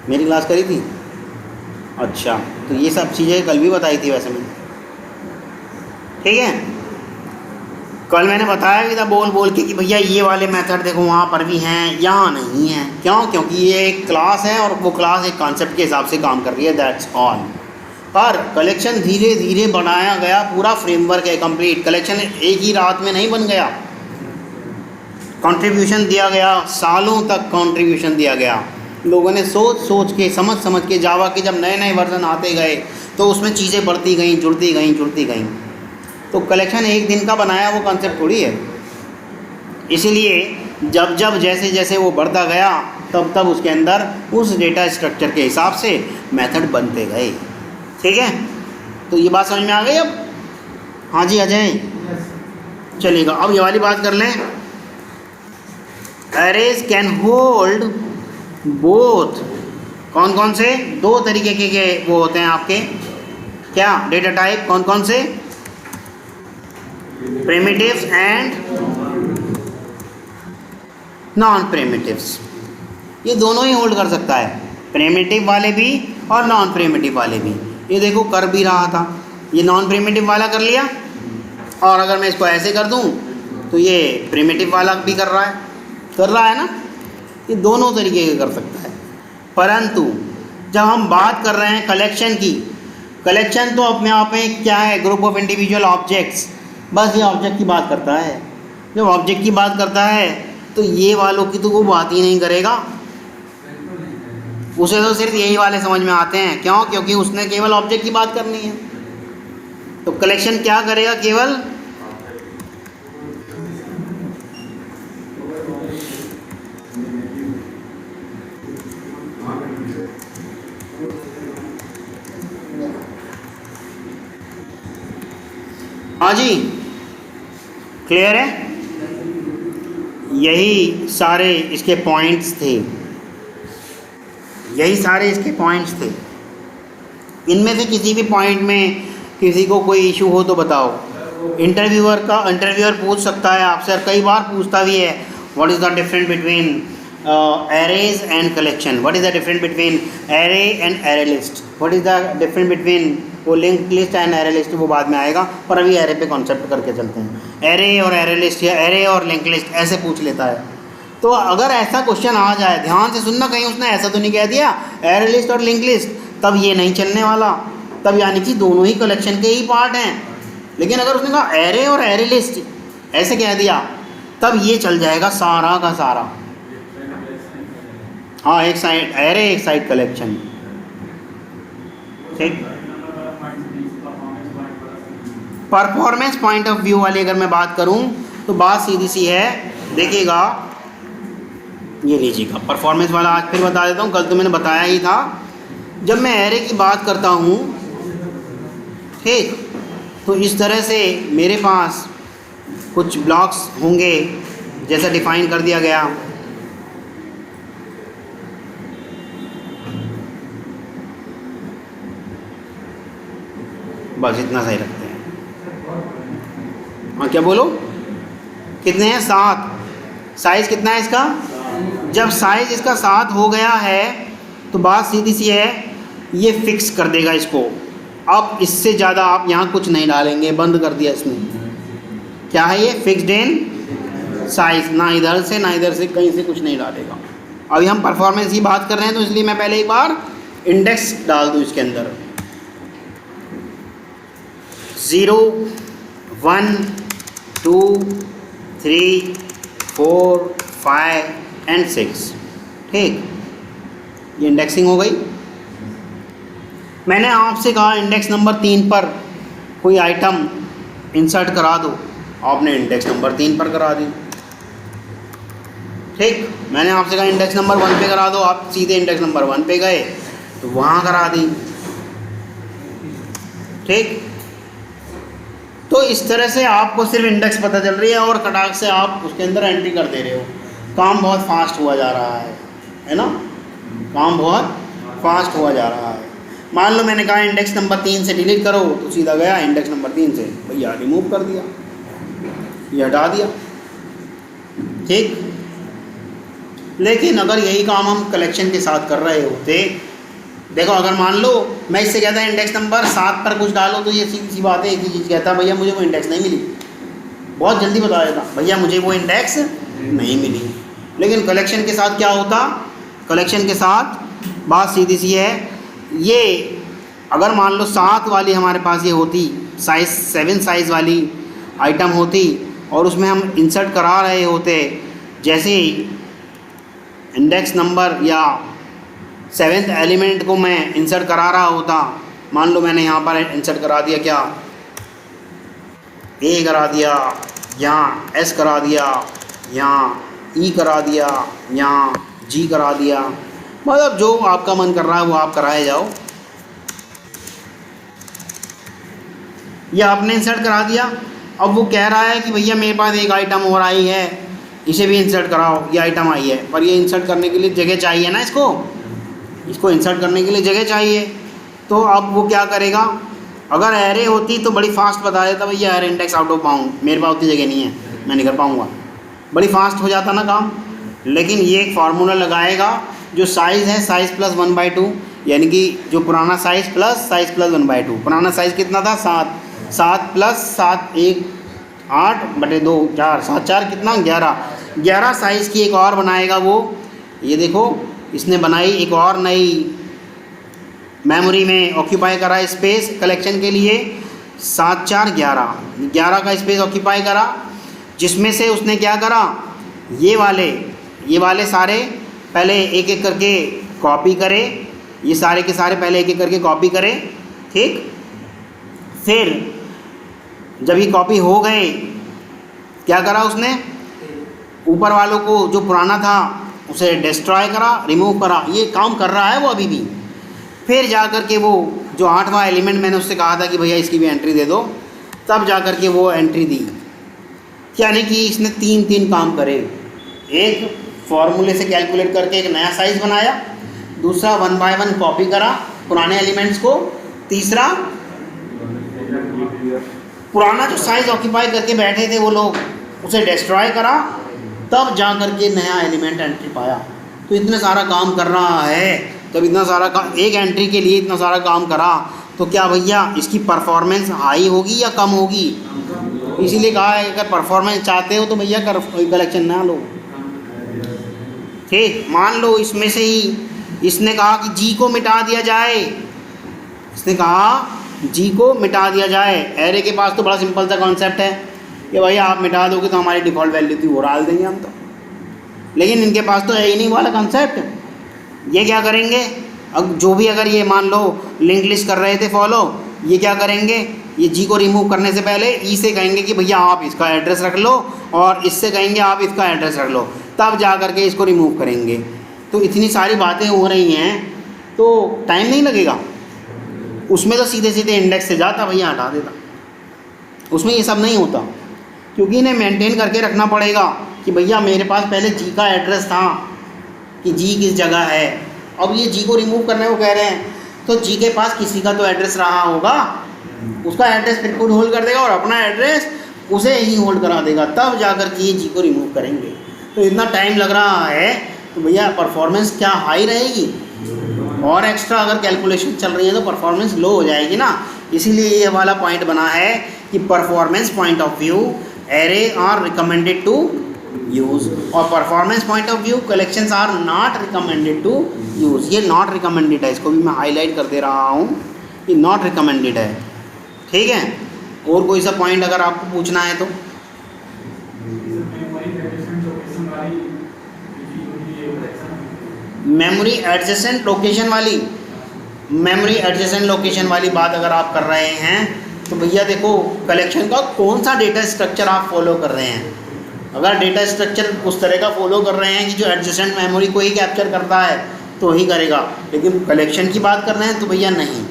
मेरी क्लास करी थी? अच्छा, तो ये सब चीज़ें कल भी बताई थी वैसे मैंने। ठीक है। कल मैंने बताया भी था बोल बोल के कि भैया ये वाले मेथड देखो वहाँ पर भी हैं, यहाँ नहीं है। क्यों? क्योंकि ये एक क्लास है और वो क्लास एक कॉन्सेप्ट के हिसाब से काम कर रही है, दैट्स ऑल। पर कलेक्शन धीरे धीरे बनाया गया, पूरा फ्रेमवर्क है कंप्लीट। कलेक्शन एक ही रात में नहीं बन गया, कंट्रीब्यूशन दिया गया, सालों तक कंट्रीब्यूशन दिया गया। लोगों ने सोच सोच के, समझ समझ के, जावा के जब नए नए वर्जन आते गए तो उसमें चीज़ें बढ़ती गईं, जुड़ती गईं, जुड़ती गईं। तो कलेक्शन एक दिन का बनाया वो कॉन्सेप्ट थोड़ी है। इसीलिए जब जब जैसे जैसे वो बढ़ता गया तब तब उसके अंदर उस डेटा स्ट्रक्चर के हिसाब से मेथड बनते गए। ठीक है, तो ये बात समझ में आ गई अब? हाँ जी अजय, चलेगा। अब ये वाली बात कर लें। एरेज कैन होल्ड बोथ, कौन कौन से? दो तरीके के वो होते हैं आपके, क्या डेटा टाइप? कौन कौन से? Primitives and non primitives. ये दोनों ही होल्ड कर सकता है, प्रिमिटिव वाले भी और नॉन प्रिमिटिव वाले भी। ये देखो कर भी रहा था, ये नॉन प्रिमिटिव वाला कर लिया, और अगर मैं इसको ऐसे कर दूं तो ये प्रिमिटिव वाला भी कर रहा है ना। ये दोनों तरीके के कर सकता है। परंतु जब हम बात कर रहे हैं कलेक्शन की, कलेक्शन तो अपने आप में क्या है? Group of individual objects. बस ये ऑब्जेक्ट की बात करता है। जब ऑब्जेक्ट की बात करता है तो ये वालों की तो वो बात ही नहीं करेगा, उसे तो सिर्फ यही वाले समझ में आते हैं। क्यों? क्योंकि उसने केवल ऑब्जेक्ट की बात करनी है। तो कलेक्शन क्या करेगा? केवल हाँ जी, क्लियर है? यही सारे इसके पॉइंट्स थे, यही सारे इसके पॉइंट्स थे। इनमें से किसी भी पॉइंट में किसी को कोई इशू हो तो बताओ। इंटरव्यूअर पूछ सकता है आपसे, और कई बार पूछता भी है, what is the difference between arrays and collection? What is the difference between array and array list? What is the difference between वो link list and array list? वो बाद में आएगा, पर अभी एरे पे कॉन्सेप्ट करके चलते हैं। एरे और एरे लिस्ट या एरे और लिंक लिस्ट ऐसे पूछ लेता है। तो अगर ऐसा क्वेश्चन आ जाए, ध्यान से सुनना, कहीं उसने ऐसा तो नहीं कह दिया एरे लिस्ट और लिंक लिस्ट, तब ये नहीं चलने वाला। तब यानी कि दोनों ही कलेक्शन के ही पार्ट हैं। लेकिन अगर उसने कहा एरे और एरे लिस्ट ऐसे कह दिया, तब ये चल जाएगा सारा का सारा। हाँ, एक साइड एरे, एक साइड कलेक्शन। ठीक। परफॉर्मेंस पॉइंट ऑफ व्यू वाली अगर मैं बात करूं तो बात सीधी सी है। देखिएगा, ये लीजिएगा परफॉर्मेंस वाला आज फिर बता देता हूं। कल तो मैंने बताया ही था। जब मैं एरे की बात करता हूं, ठीक, तो इस तरह से मेरे पास कुछ ब्लॉक्स होंगे जैसा डिफाइन कर दिया गया। बस इतना सही रखते हैं। हाँ, क्या बोलो? कितने हैं? 7। साइज़ कितना है इसका? जब साइज़ इसका 7 हो गया है तो बात सीधी सी है, ये फिक्स कर देगा इसको। अब इससे ज़्यादा आप यहाँ कुछ नहीं डालेंगे, बंद कर दिया इसने। क्या है ये? Fixed in size. ना इधर से ना इधर से, कहीं से कुछ नहीं डालेगा। अभी हम परफॉर्मेंस की बात कर रहे हैं, तो इसलिए मैं पहले एक बार इंडेक्स डाल दूँ इसके अंदर। 0, 1, 2, 3, 4, 5 एंड 6। ठीक, ये इंडेक्सिंग हो गई। मैंने आपसे कहा इंडेक्स नंबर 3 पर कोई आइटम इंसर्ट करा दो, आपने इंडेक्स नंबर 3 पर करा दी। ठीक, मैंने आपसे कहा इंडेक्स नंबर 1 पे करा दो, आप सीधे इंडेक्स नंबर 1 पे गए तो वहाँ करा दी। ठीक, तो इस तरह से आपको सिर्फ इंडेक्स पता चल रही है और कटाक से आप उसके अंदर एंट्री कर दे रहे हो। काम बहुत फास्ट हुआ जा रहा है ना? काम बहुत फास्ट हुआ जा रहा है। मान लो मैंने कहा इंडेक्स नंबर 3 से डिलीट करो, तो सीधा गया इंडेक्स नंबर 3 से भैया रिमूव कर दिया, ये हटा दिया। ठीक, लेकिन अगर यही काम हम कलेक्शन के साथ कर रहे होते देखो अगर मान लो मैं इससे कहता इंडेक्स नंबर 7 पर कुछ डालो, तो ये सीधी सी बात है, एक ही चीज़ कहता भैया मुझे वो इंडेक्स नहीं मिली, बहुत जल्दी बता देता भैया मुझे वो इंडेक्स नहीं मिली। लेकिन कलेक्शन के साथ क्या होता, कलेक्शन के साथ बात सीधी सी है, ये अगर मान लो 7 वाली हमारे पास ये होती, साइज़ 7 साइज़ वाली आइटम होती, और उसमें हम इंसर्ट करा रहे होते, जैसे इंडेक्स नंबर या 7th एलिमेंट को मैं इंसर्ट करा रहा होता, मान लो मैंने यहाँ पर इंसर्ट करा दिया, क्या ए करा दिया, यहाँ एस करा दिया, यहाँ ई करा दिया, यहाँ जी करा दिया, मतलब जो आपका मन कर रहा है वो आप कराए जाओ। ये आपने इंसर्ट करा दिया, अब वो कह रहा है कि भैया मेरे पास एक आइटम और आई है, इसे भी इंसर्ट कराओ, ये आइटम आई है, पर ये इंसर्ट करने के लिए जगह चाहिए ना, इसको इंसर्ट करने के लिए जगह चाहिए। तो अब वो क्या करेगा, अगर एरे होती तो बड़ी फास्ट बता देता भैया array index out of bound, मेरे पास उतनी जगह नहीं है, मैं नहीं कर पाऊँगा, बड़ी फास्ट हो जाता ना काम। लेकिन ये एक फार्मूला लगाएगा, जो साइज़ है साइज़ प्लस 1/2, यानी कि जो पुराना साइज़ प्लस साइज़ प्लस 1/2, पुराना साइज़ कितना था 7 प्लस 7 1 8/2 4 7 4 कितना 11 साइज़ की एक और बनाएगा वो। ये देखो इसने बनाई एक और नई मेमोरी में ऑक्यूपाई करा स्पेस कलेक्शन के लिए, 7 4 11 का स्पेस ऑक्यूपाई करा, जिसमें से उसने क्या करा, ये वाले सारे पहले एक एक करके कॉपी करे, ये सारे के सारे पहले एक एक करके कॉपी करे, ठीक। फिर जब ये कॉपी हो गए, क्या करा उसने, ऊपर वालों को जो पुराना था उसे डिस्ट्रॉय करा, रिमूव करा, ये काम कर रहा है वो अभी भी। फिर जा कर के वो जो 8वां एलिमेंट मैंने उससे कहा था कि भैया इसकी भी एंट्री दे दो, तब जा कर के वो एंट्री दी, यानी कि इसने 3 काम करे। एक फॉर्मूले से कैलकुलेट करके एक नया साइज़ बनाया, दूसरा 1 बाय 1 कॉपी करा पुराने एलिमेंट्स को, तीसरा पुराना जो साइज़ ऑक्यूपाई करके बैठे थे वो लोग उसे डिस्ट्रॉय करा, तब जा कर के नया एलिमेंट एंट्री पाया। तो इतना सारा काम कर रहा है, जब इतना सारा काम एक एंट्री के लिए इतना सारा काम करा, तो क्या भैया इसकी परफॉर्मेंस हाई होगी या कम होगी? इसीलिए कहा है अगर परफॉर्मेंस चाहते हो तो भैया कलेक्शन ना लो, ठीक। मान लो इसमें से ही इसने कहा कि जी को मिटा दिया जाए, इसने कहा जी को मिटा दिया जाए। एरे के पास तो बड़ा सिंपल सा कॉन्सेप्ट है कि भैया आप मिटा दोगे तो हमारी डिफ़ॉल्ट वैल्यू थी वो डाल देंगे हम तो, लेकिन इनके पास तो है ही नहीं वाला कॉन्सेप्ट। ये क्या करेंगे, अब जो भी अगर ये मान लो लिंक लिस्ट कर रहे थे फॉलो, ये क्या करेंगे, ये जी को रिमूव करने से पहले ई से कहेंगे कि भैया आप इसका एड्रेस रख लो, और इससे कहेंगे आप इसका एड्रेस रख लो, तब जा कर के इसको रिमूव करेंगे। तो इतनी सारी बातें हो रही हैं तो टाइम नहीं लगेगा। उसमें तो सीधे सीधे इंडेक्स से जाता भैया हटा देता, उसमें ये सब नहीं होता, क्योंकि इन्हें मेंटेन करके रखना पड़ेगा कि भैया मेरे पास पहले जी का एड्रेस था कि जी किस जगह है, अब ये जी को रिमूव करने को कह रहे हैं, तो जी के पास किसी का तो एड्रेस रहा होगा, उसका एड्रेस फिर खुद होल्ड कर देगा और अपना एड्रेस उसे ही होल्ड करा देगा, तब जाकर के ये जी को रिमूव करेंगे। तो इतना टाइम लग रहा है तो भैया परफॉर्मेंस क्या हाई रहेगी, और एक्स्ट्रा अगर कैलकुलेशन चल रही है तो परफॉर्मेंस लो हो जाएगी ना। इसीलिए ये वाला पॉइंट बना है कि performance point of view array are recommended to use, और performance point of view collections are not recommended to use. ये नॉट रिकमेंडेड है, इसको भी मैं हाईलाइट कर दे रहा हूँ कि नॉट रिकमेंडेड है, ठीक है। और कोई सा पॉइंट अगर आपको पूछना है तो मेमोरी एडजेसेंट लोकेशन वाली बात अगर आप कर रहे हैं तो भैया देखो कलेक्शन का कौन सा डेटा स्ट्रक्चर आप फॉलो कर रहे हैं। अगर डेटा स्ट्रक्चर उस तरह का फॉलो कर रहे हैं कि जो एडजेसेंट मेमोरी को ही कैप्चर करता है तो ही करेगा, लेकिन कलेक्शन की बात कर रहे हैं तो भैया नहीं,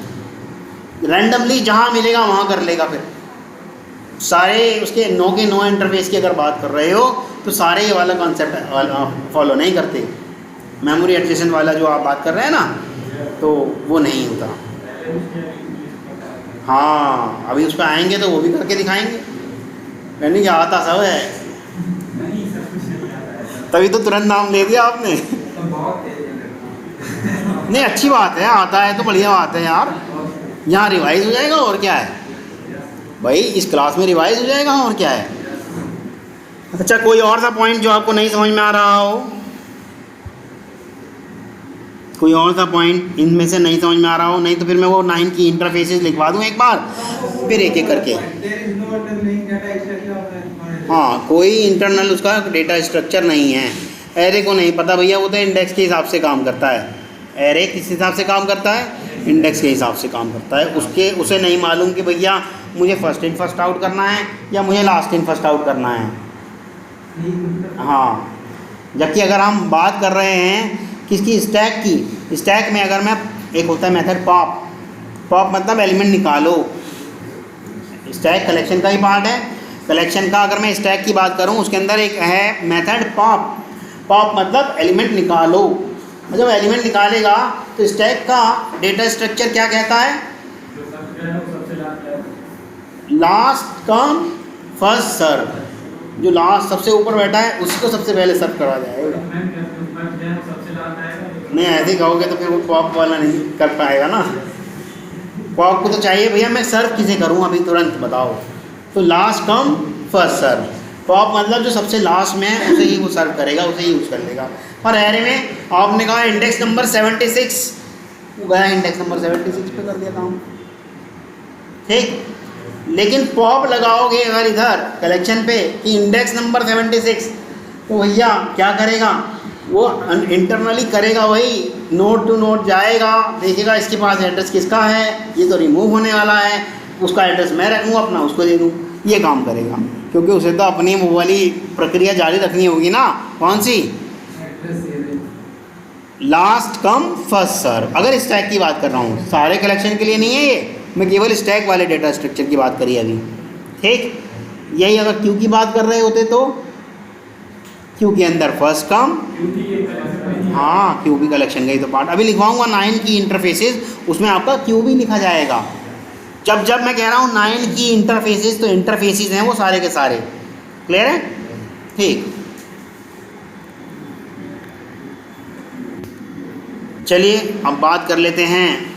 रैंडमली जहाँ मिलेगा वहाँ कर लेगा। फिर सारे उसके नो के नो इंटरफेस की अगर बात कर रहे हो तो सारे ये वाला कॉन्सेप्ट फॉलो नहीं करते। मेमोरी एडजेसेंट वाला जो आप बात कर रहे हैं ना, तो वो नहीं होता। हाँ, अभी उस पर आएंगे तो वो भी करके दिखाएंगे, मैंने क्या आता सब है, तभी तो तुरंत नाम ले दिया आपने। नहीं अच्छी बात है, आता है तो बढ़िया बात है यार, यहाँ रिवाइज हो जाएगा और क्या है भाई, इस क्लास में रिवाइज हो जाएगा और क्या है। अच्छा कोई और सा पॉइंट जो आपको नहीं समझ में आ रहा हो, कोई और सा पॉइंट इनमें से नहीं समझ में आ रहा हो, नहीं तो फिर मैं वो 9 की इंटरफेसेस लिखवा दूँ एक बार, फिर एक एक करके। हाँ कोई इंटरनल उसका डेटा स्ट्रक्चर नहीं है। एरे को नहीं पता भैया, वो तो इंडेक्स के हिसाब से काम करता है। एरे किस हिसाब से काम करता है, इंडेक्स के हिसाब से काम करता है। उसे नहीं मालूम कि भैया मुझे फर्स्ट इन फर्स्ट आउट करना है या मुझे लास्ट इन फर्स्ट आउट करना है। हाँ, जबकि अगर हम बात कर रहे हैं किसकी, स्टैक की, स्टैक में अगर मैं, एक होता है मेथड पॉप, पॉप मतलब एलिमेंट निकालो, स्टैक कलेक्शन का ही पार्ट है। कलेक्शन का अगर मैं स्टैक की बात करूं, उसके अंदर एक है मेथड पॉप, पॉप मतलब एलिमेंट निकालो। जब एलिमेंट निकालेगा तो स्टैक का डेटा स्ट्रक्चर क्या कहता है, लास्ट कम फर्स्ट सर्व, जो लास्ट सबसे ऊपर बैठा है उसको सबसे पहले सर्व करवा जाएगा। नहीं ऐसे कहोगे तो फिर वो पॉप वाला नहीं कर पाएगा ना, पॉप को तो चाहिए भैया मैं सर्व किसे करूं अभी तुरंत बताओ, तो last come first serve. Pop मतलब जो सबसे लास्ट में है उसे ही वो सर्व करेगा, उसे ही यूज़ कर लेगा। और एरे में आपने कहा इंडेक्स नंबर 76, वो गया इंडेक्स नंबर 76 पे कर दिया काम, ठीक। लेकिन पॉप लगाओगे अगर इधर कलेक्शन पे कि इंडेक्स नंबर 76, तो भैया क्या करेगा वो, इंटरनली करेगा वही, नोड टू नोड जाएगा, देखेगा इसके पास एड्रेस किसका है, ये तो रिमूव होने वाला है, उसका एड्रेस मैं रखूँ अपना उसको दे दूँ, ये काम करेगा। क्योंकि उसे तो अपनी वो वाली प्रक्रिया जारी रखनी होगी ना, कौन सी, लास्ट कम फर्स्ट सर्व। अगर स्टैक की बात कर रहा हूँ, सारे कलेक्शन के लिए नहीं है ये, मैं केवल स्टैक वाले डेटा स्ट्रक्चर की बात करी अभी, ठीक। यही अगर क्यू की बात कर रहे होते तो क्यू के अंदर फर्स्ट कम, हाँ क्यू भी कलेक्शन का ही तो पार्ट। अभी लिखवाऊंगा 9 की इंटरफेसेस, उसमें आपका क्यू भी लिखा जाएगा। जब मैं कह रहा हूँ 9 की इंटरफेसेस, तो इंटरफेसेस हैं वो सारे के सारे, क्लियर है, ठीक। चलिए अब बात कर लेते हैं,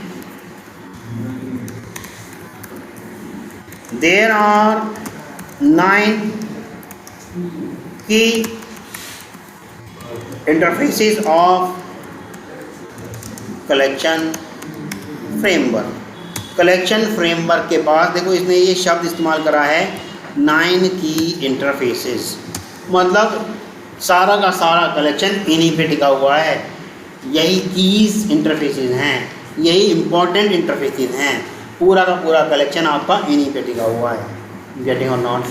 देयर आर 9 की interfaces of collection framework. Collection framework के पास देखो इसने ये शब्द इस्तेमाल करा है 9 की इंटरफेसेस, मतलब सारा का सारा कलेक्शन इन्हीं पे टिका हुआ है। यही कीज इंटरफेसेस हैं, यही इम्पोर्टेंट इंटरफेसेस हैं, पूरा का पूरा कलेक्शन आपका इन्हीं पे टिका हुआ है। गेटिंग और नॉट।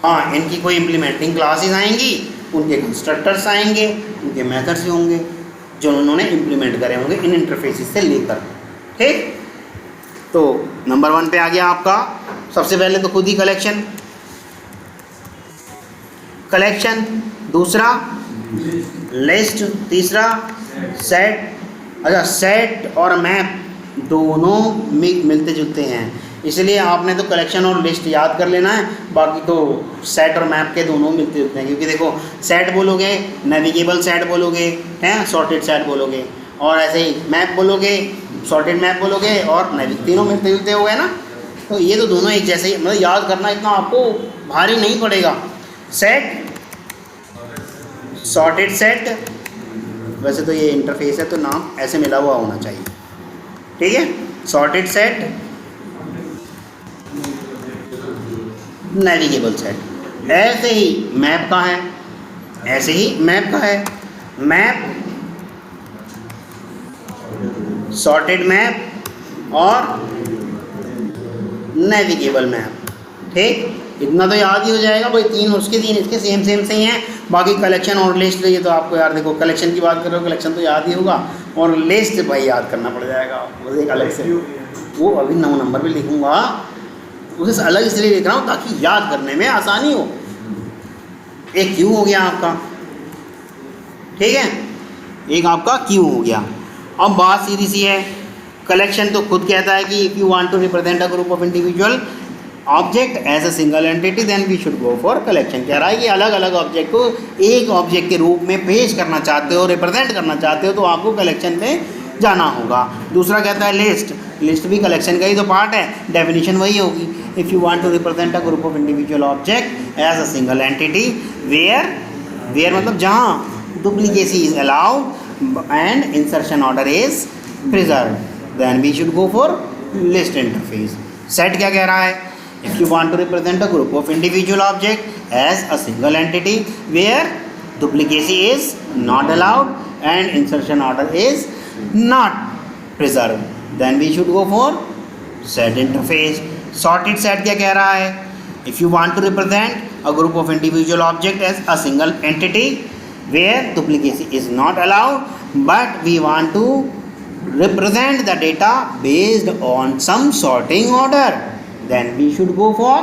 हाँ, इनकी कोई इम्प्लीमेंटिंग क्लासेस आएंगी, उनके कंस्ट्रक्टर्स आएंगे, उनके मेथड्स होंगे जो उन्होंने इम्प्लीमेंट करे होंगे इन इंटरफेसेस से लेकर, ठीक। तो नंबर 1 पे आ गया आपका, सबसे पहले तो खुद ही कलेक्शन, दूसरा लिस्ट, तीसरा सेट। अच्छा, सेट और मैप दोनों मिलते जुलते हैं, इसलिए आपने तो कलेक्शन और लिस्ट याद कर लेना है, बाकी तो सेट और मैप के दोनों मिलते जुलते हैं। क्योंकि देखो सेट बोलोगे नेविगेबल सेट बोलोगे, हैं सॉर्टेड सेट बोलोगे, और ऐसे ही मैप बोलोगे सॉर्टेड मैप बोलोगे, और तीनों मिलते जुलते हो गए ना। तो ये तो दोनों एक जैसे ही, मतलब याद करना इतना आपको भारी नहीं पड़ेगा। सेट, सॉर्टेड सेट, वैसे तो ये इंटरफेस है तो नाम ऐसे मिला हुआ होना चाहिए, ठीक है। Sorted set, navigable set. ऐसे ही मैप का है, ऐसे ही मैप का है, मैप, सॉर्टेड मैप और नेविगेबल मैप, ठीक। इतना तो याद ही हो जाएगा भाई, तीन उसके तीन इसके सेम से ही हैं। बाकी कलेक्शन और लिस्ट, ये तो आपको यार देखो कलेक्शन की बात कर रहे हो, कलेक्शन तो याद ही होगा, और लिस्ट भाई याद करना पड़ जाएगा, वो एक अलग से, वो अभी 9 नंबर पे लिखूँगा, उसे अलग इसलिए लिख रहा हूँ ताकि याद करने में आसानी हो। एक क्यू हो गया आपका, ठीक है, एक आपका क्यू हो गया। अब बात सीधी सी है, कलेक्शन तो खुद कहता है कि if you want to represent a group of individual object as a single entity then we should go for collection. कह रहा है कि अलग अलग ऑब्जेक्ट को एक ऑब्जेक्ट के रूप में पेश करना चाहते हो, रिप्रेजेंट करना चाहते हो, तो आपको कलेक्शन में जाना होगा। दूसरा कहता है लिस्ट, लिस्ट भी कलेक्शन का ही तो पार्ट है, डेफिनेशन वही होगी। If you want to represent a group of individual object as a single entity where मतलब जहाँ duplicacy is allowed and insertion order is preserve, then we should go for list interface. Set क्या कह रहा है? If you want to represent a group of individual object as a single entity where duplicacy is not allowed and insertion order is not preserved, then we should go for set interface. Sorted set क्या कह रहा है? If you want to represent a group of individual object as a single entity where duplicacy is not allowed, but we want to represent the data based on some sorting order, then we should go for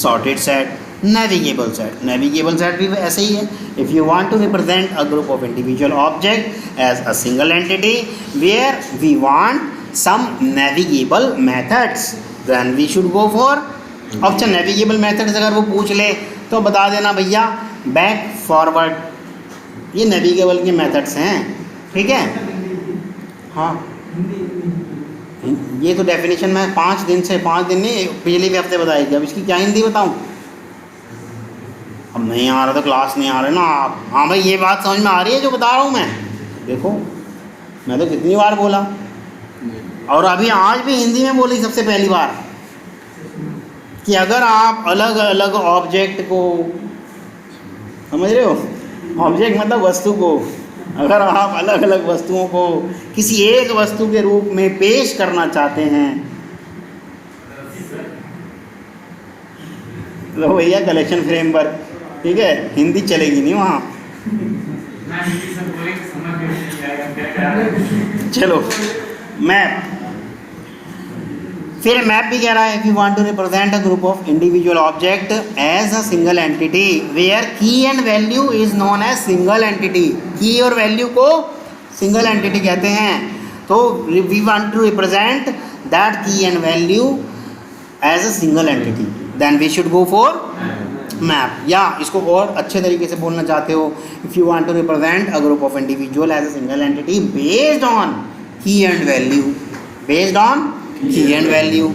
sorted set. Navigable set, navigable set भी ऐसे ही है। If you want to represent a group of individual object as a single entity where we want some navigable methods, then we should go for option navigable methods. अगर वो पूछ ले तो बता देना भैया बैक फॉरवर्ड, ये नेविगेबल के मेथड्स हैं, ठीक है। हाँ, ये तो डेफिनेशन में 5 दिन नहीं, पिछले भी हफ्ते बताई थी, अब इसकी क्या हिंदी बताऊँ? अब नहीं आ रहा तो क्लास नहीं आ रहे ना आप। हाँ भाई, ये बात समझ में आ रही है जो बता रहा हूँ मैं? देखो मैं तो कितनी बार बोला, और अभी आज भी हिंदी में बोली सबसे पहली बार, कि अगर आप अलग अलग ऑब्जेक्ट को, समझ रहे हो, ऑब्जेक्ट मतलब वस्तु को, अगर आप अलग अलग वस्तुओं को किसी एक वस्तु के रूप में पेश करना चाहते हैं तो भैया कलेक्शन फ्रेमवर्क, ठीक है, हिंदी चलेगी नहीं वहाँ। चलो मैप, फिर मैप भी कह रहा है, if you want to represent a group of individual object as a single entity where key and value is known as single entity, key और वैल्यू को सिंगल एंटिटी कहते हैं, तो we want to represent that key and value as a single entity, then we should go for map. या इसको और अच्छे तरीके से बोलना चाहते हो, if you want to represent a group of individual as a single entity based on key and value, based on key and value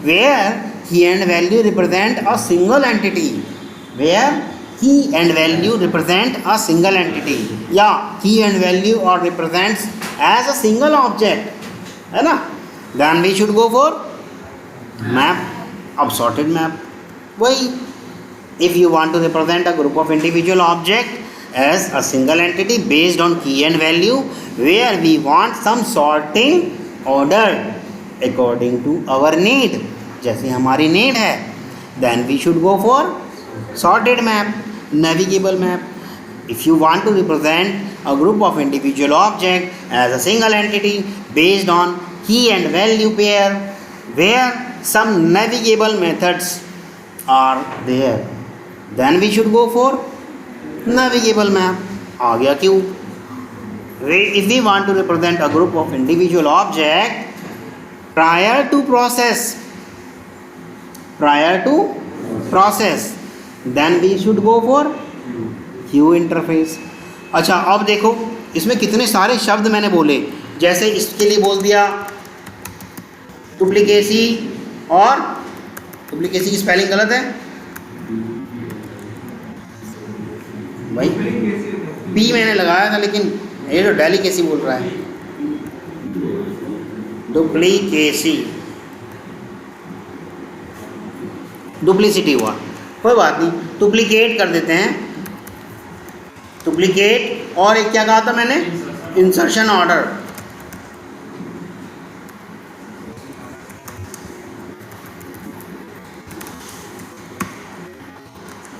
where key and value represent a single entity, where key and value represent a single entity, या की एंड वैल्यू और represents as a single object, है ना, then we should go for map. अब सॉर्टेड मैप वही, if you want to represent a group of individual object as a single entity based on key and value where we want some sorting order according to our need, जैसे हमारी need है, then we should go for sorted map, navigable map. If you want to represent a group of individual object as a single entity based on key and value pair where some navigable methods are there, then we should go for navigable map. आ गया क्यों? If we want to represent a group of individual object prior to process, then we should go for queue interface. अच्छा, अब देखो इसमें कितने सारे शब्द मैंने बोले, जैसे इसके लिए बोल दिया डुप्लीकेसी, और डुप्लीकेसी की स्पेलिंग गलत है भाई, पी मैंने लगाया था लेकिन ये तो डेलीकेसी बोल रहा है, डुप्लीकेसी, डुप्लीसिटी हुआ, कोई बात नहीं, डुप्लीकेट कर देते हैं, डुप्लीकेट। और एक क्या कहा था मैंने? इंसर्शन ऑर्डर,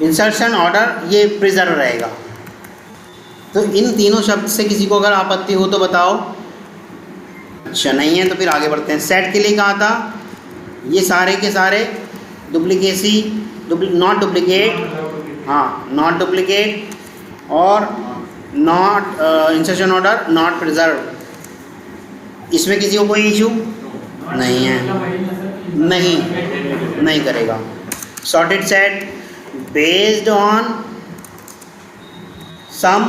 इंसर्शन ऑर्डर ये प्रिजर्व रहेगा। तो इन तीनों शब्द से किसी को अगर आपत्ति हो तो बताओ। अच्छा नहीं है तो फिर आगे बढ़ते हैं। सेट के लिए कहा था ये सारे के सारे डुप्लीकेसी, नॉट डुप्लीकेट, हाँ नॉट डुप्लीकेट, और not insertion order not preserve, इसमें किसी को कोई इशू नहीं है। नहीं करेगा। Sorted set based on some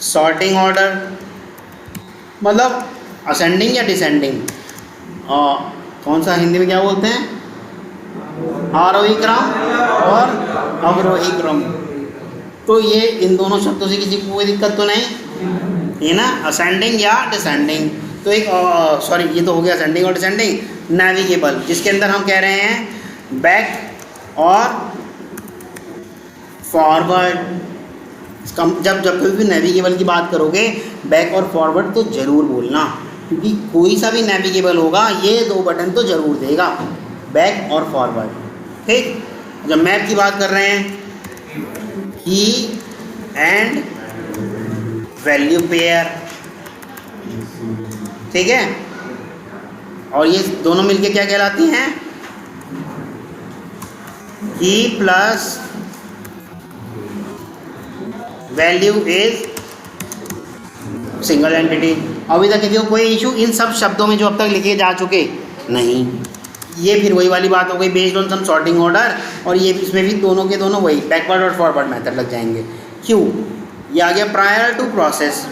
sorting order, मतलब असेंडिंग या डिसेंडिंग, कौन सा हिंदी में क्या बोलते हैं, आरोही क्रम और अवरोही क्रम। तो ये इन दोनों शब्दों से किसी को कोई दिक्कत तो नहीं है ना, असेंडिंग या डिसेंडिंग। तो एक सॉरी ये तो हो गया असेंडिंग और डिसेंडिंग। नेविगेबल जिसके अंदर हम कह रहे हैं बैक और फॉरवर्ड, जब कभी भी नेविगेबल की बात करोगे बैक और फॉरवर्ड तो ज़रूर बोलना, क्योंकि कोई सा भी नेविगेबल होगा ये दो बटन तो ज़रूर देगा, बैक और फॉरवर्ड। ठीक, जब मैप की बात कर रहे हैं की एंड वैल्यू पेयर, ठीक है, और ये दोनों मिलके क्या कहलाती हैं, की plus value is single entity. अभी तक किसी को कोई इशू इन सब शब्दों में जो अब तक लिखे जा चुके नहीं। ये फिर वही वाली बात हो गई based on some sorting order, और ये इसमें भी दोनों के दोनों वही बैकवर्ड और फॉरवर्ड मेथड लग जाएंगे। क्यों, ये आ गया प्रायर टू प्रोसेस।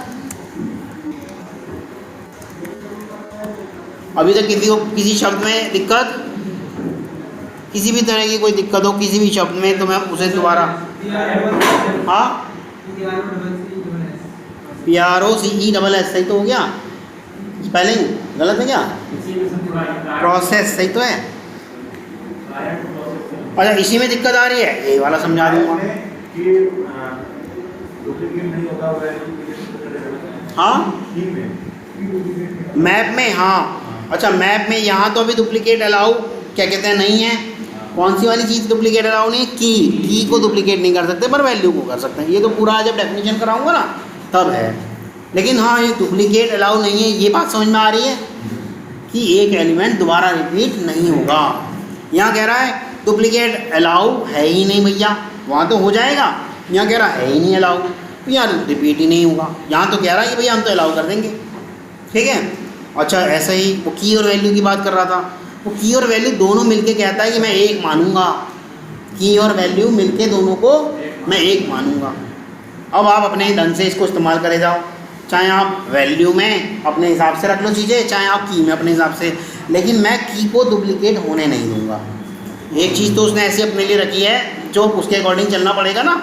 अभी तक किसी को किसी शब्द में दिक्कत, किसी भी तरह की कोई दिक्कत हो किसी भी शब्द में तो मैं उसे दोबारा, हाँ PROCESS सही तो हो गया, स्पेलिंग गलत है क्या, प्रोसेस सही तो है। अच्छा इसी में दिक्कत आ रही है, यही वाला समझा दूंगा। हाँ मैप में, हाँ अच्छा मैप में यहाँ तो अभी डुप्लीकेट अलाउ क्या कहते हैं नहीं है। कौन सी वाली चीज़ डुप्लीकेट अलाउ नहीं, की को डुप्लीकेट नहीं कर सकते पर वैल्यू को कर सकते हैं। ये तो पूरा जब डेफिनेशन कराऊंगा ना तब है, लेकिन हाँ ये डुप्लीकेट अलाउ नहीं है। ये बात समझ में आ रही है कि एक एलिमेंट दोबारा रिपीट नहीं होगा। यहाँ कह रहा है डुप्लीकेट अलाउ है ही नहीं भैया, वहाँ तो हो जाएगा, यहाँ कह रहा है ही नहीं अलाउ, तो यहाँ रिपीट ही नहीं होगा। यहाँ तो कह रहा है कि भैया हम तो अलाउ कर देंगे, ठीक है। अच्छा ऐसा ही वो की और वैल्यू की बात कर रहा था, वो की और वैल्यू दोनों मिलके कहता है कि मैं एक मानूंगा, की और वैल्यू मिलके दोनों को मैं एक मानूंगा। अब आप अपने ढंग से इसको इस्तेमाल करे जाओ, चाहे आप वैल्यू में अपने हिसाब से रख लो चीज़ें, चाहे आप की में अपने हिसाब से, लेकिन मैं की को डुप्लीकेट होने नहीं दूंगा। एक चीज़ तो उसने ऐसी अपने लिए रखी है जो उसके अकॉर्डिंग चलना पड़ेगा ना।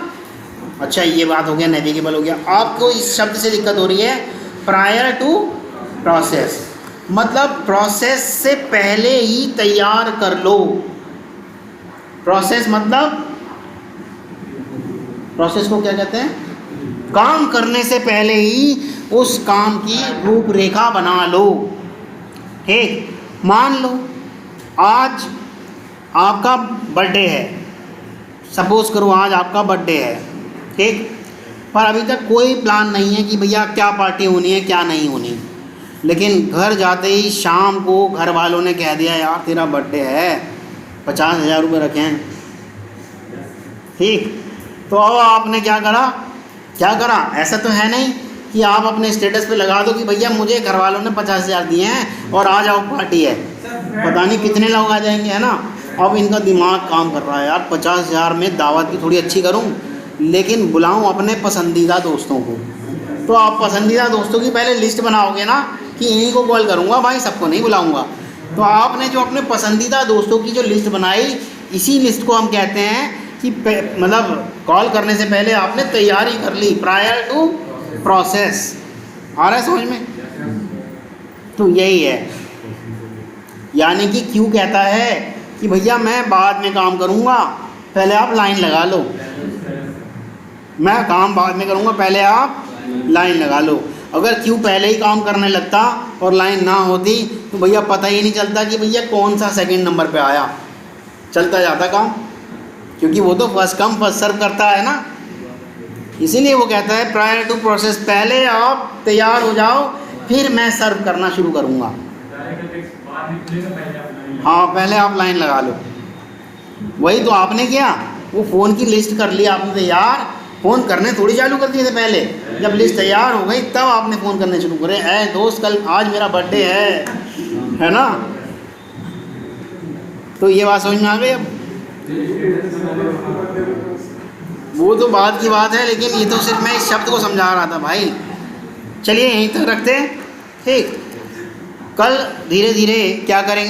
अच्छा ये बात हो गया, नेविगेबल हो गया। आपको इस शब्द से दिक्कत हो रही है प्रायर टू प्रोसेस, मतलब प्रोसेस से पहले ही तैयार कर लो। प्रोसेस मतलब प्रोसेस को क्या कहते हैं, काम करने से पहले ही उस काम की रूपरेखा बना लो। ठीक, मान लो आज आपका बर्थडे है, सपोज करो आज आपका बर्थडे है, ठीक, पर अभी तक कोई प्लान नहीं है कि भैया क्या पार्टी होनी है क्या नहीं होनी। लेकिन घर जाते ही शाम को घर वालों ने कह दिया यार तेरा बर्थडे है, 50,000 रुपये रखे हैं, ठीक, तो अब आपने क्या करा, ऐसा तो है नहीं कि आप अपने स्टेटस पे लगा दो कि भैया मुझे घर वालों ने 50,000 दिए हैं और आ जाओ पार्टी है। पता नहीं कितने लोग आ जाएंगे, है ना। अब इनका दिमाग काम कर रहा है यार 50,000 में दावत भी थोड़ी अच्छी करूं, लेकिन बुलाऊं अपने पसंदीदा दोस्तों को। तो आप पसंदीदा दोस्तों की पहले लिस्ट बनाओगे ना कि इन्हीं को कॉल करूँगा भाई, सबको नहीं बुलाऊँगा। तो आपने जो अपने पसंदीदा दोस्तों की जो लिस्ट बनाई, इसी लिस्ट को हम कहते हैं कि मतलब कॉल करने से पहले आपने तैयारी कर ली, प्रायर टू प्रोसेस। आ रहा है समझ में? तो यही है, यानी कि क्यों कहता है कि भैया मैं बाद में काम करूँगा, पहले आप लाइन लगा लो। मैं काम बाद में करूँगा, पहले आप लाइन लगा लो। अगर क्यों पहले ही काम करने लगता और लाइन ना होती तो भैया पता ही नहीं चलता कि भैया कौन सा सेकंड नंबर पे आया, चलता जाता काम, क्योंकि वो तो फर्स्ट कम फर्स्ट सर्व करता है ना। इसीलिए वो कहता है प्रायर टू प्रोसेस, पहले आप तैयार हो जाओ फिर मैं सर्व करना शुरू करूँगा। हाँ पहले आप लाइन लगा लो। वही तो आपने किया, वो फ़ोन की लिस्ट कर ली आपने तैयार, फ़ोन करने थोड़ी चालू कर दिए थे पहले। जब लिस्ट तैयार हो गई तब आपने फ़ोन करने शुरू करे, ऐ दोस्त कल आज मेरा बर्थडे है ना। तो ये बात समझ में आ गई अब? वो तो बात की बात है, लेकिन ये तो सिर्फ मैं इस शब्द को समझा रहा था भाई। चलिए यहीं तक रखते हैं, ठीक। कल धीरे धीरे क्या करेंगे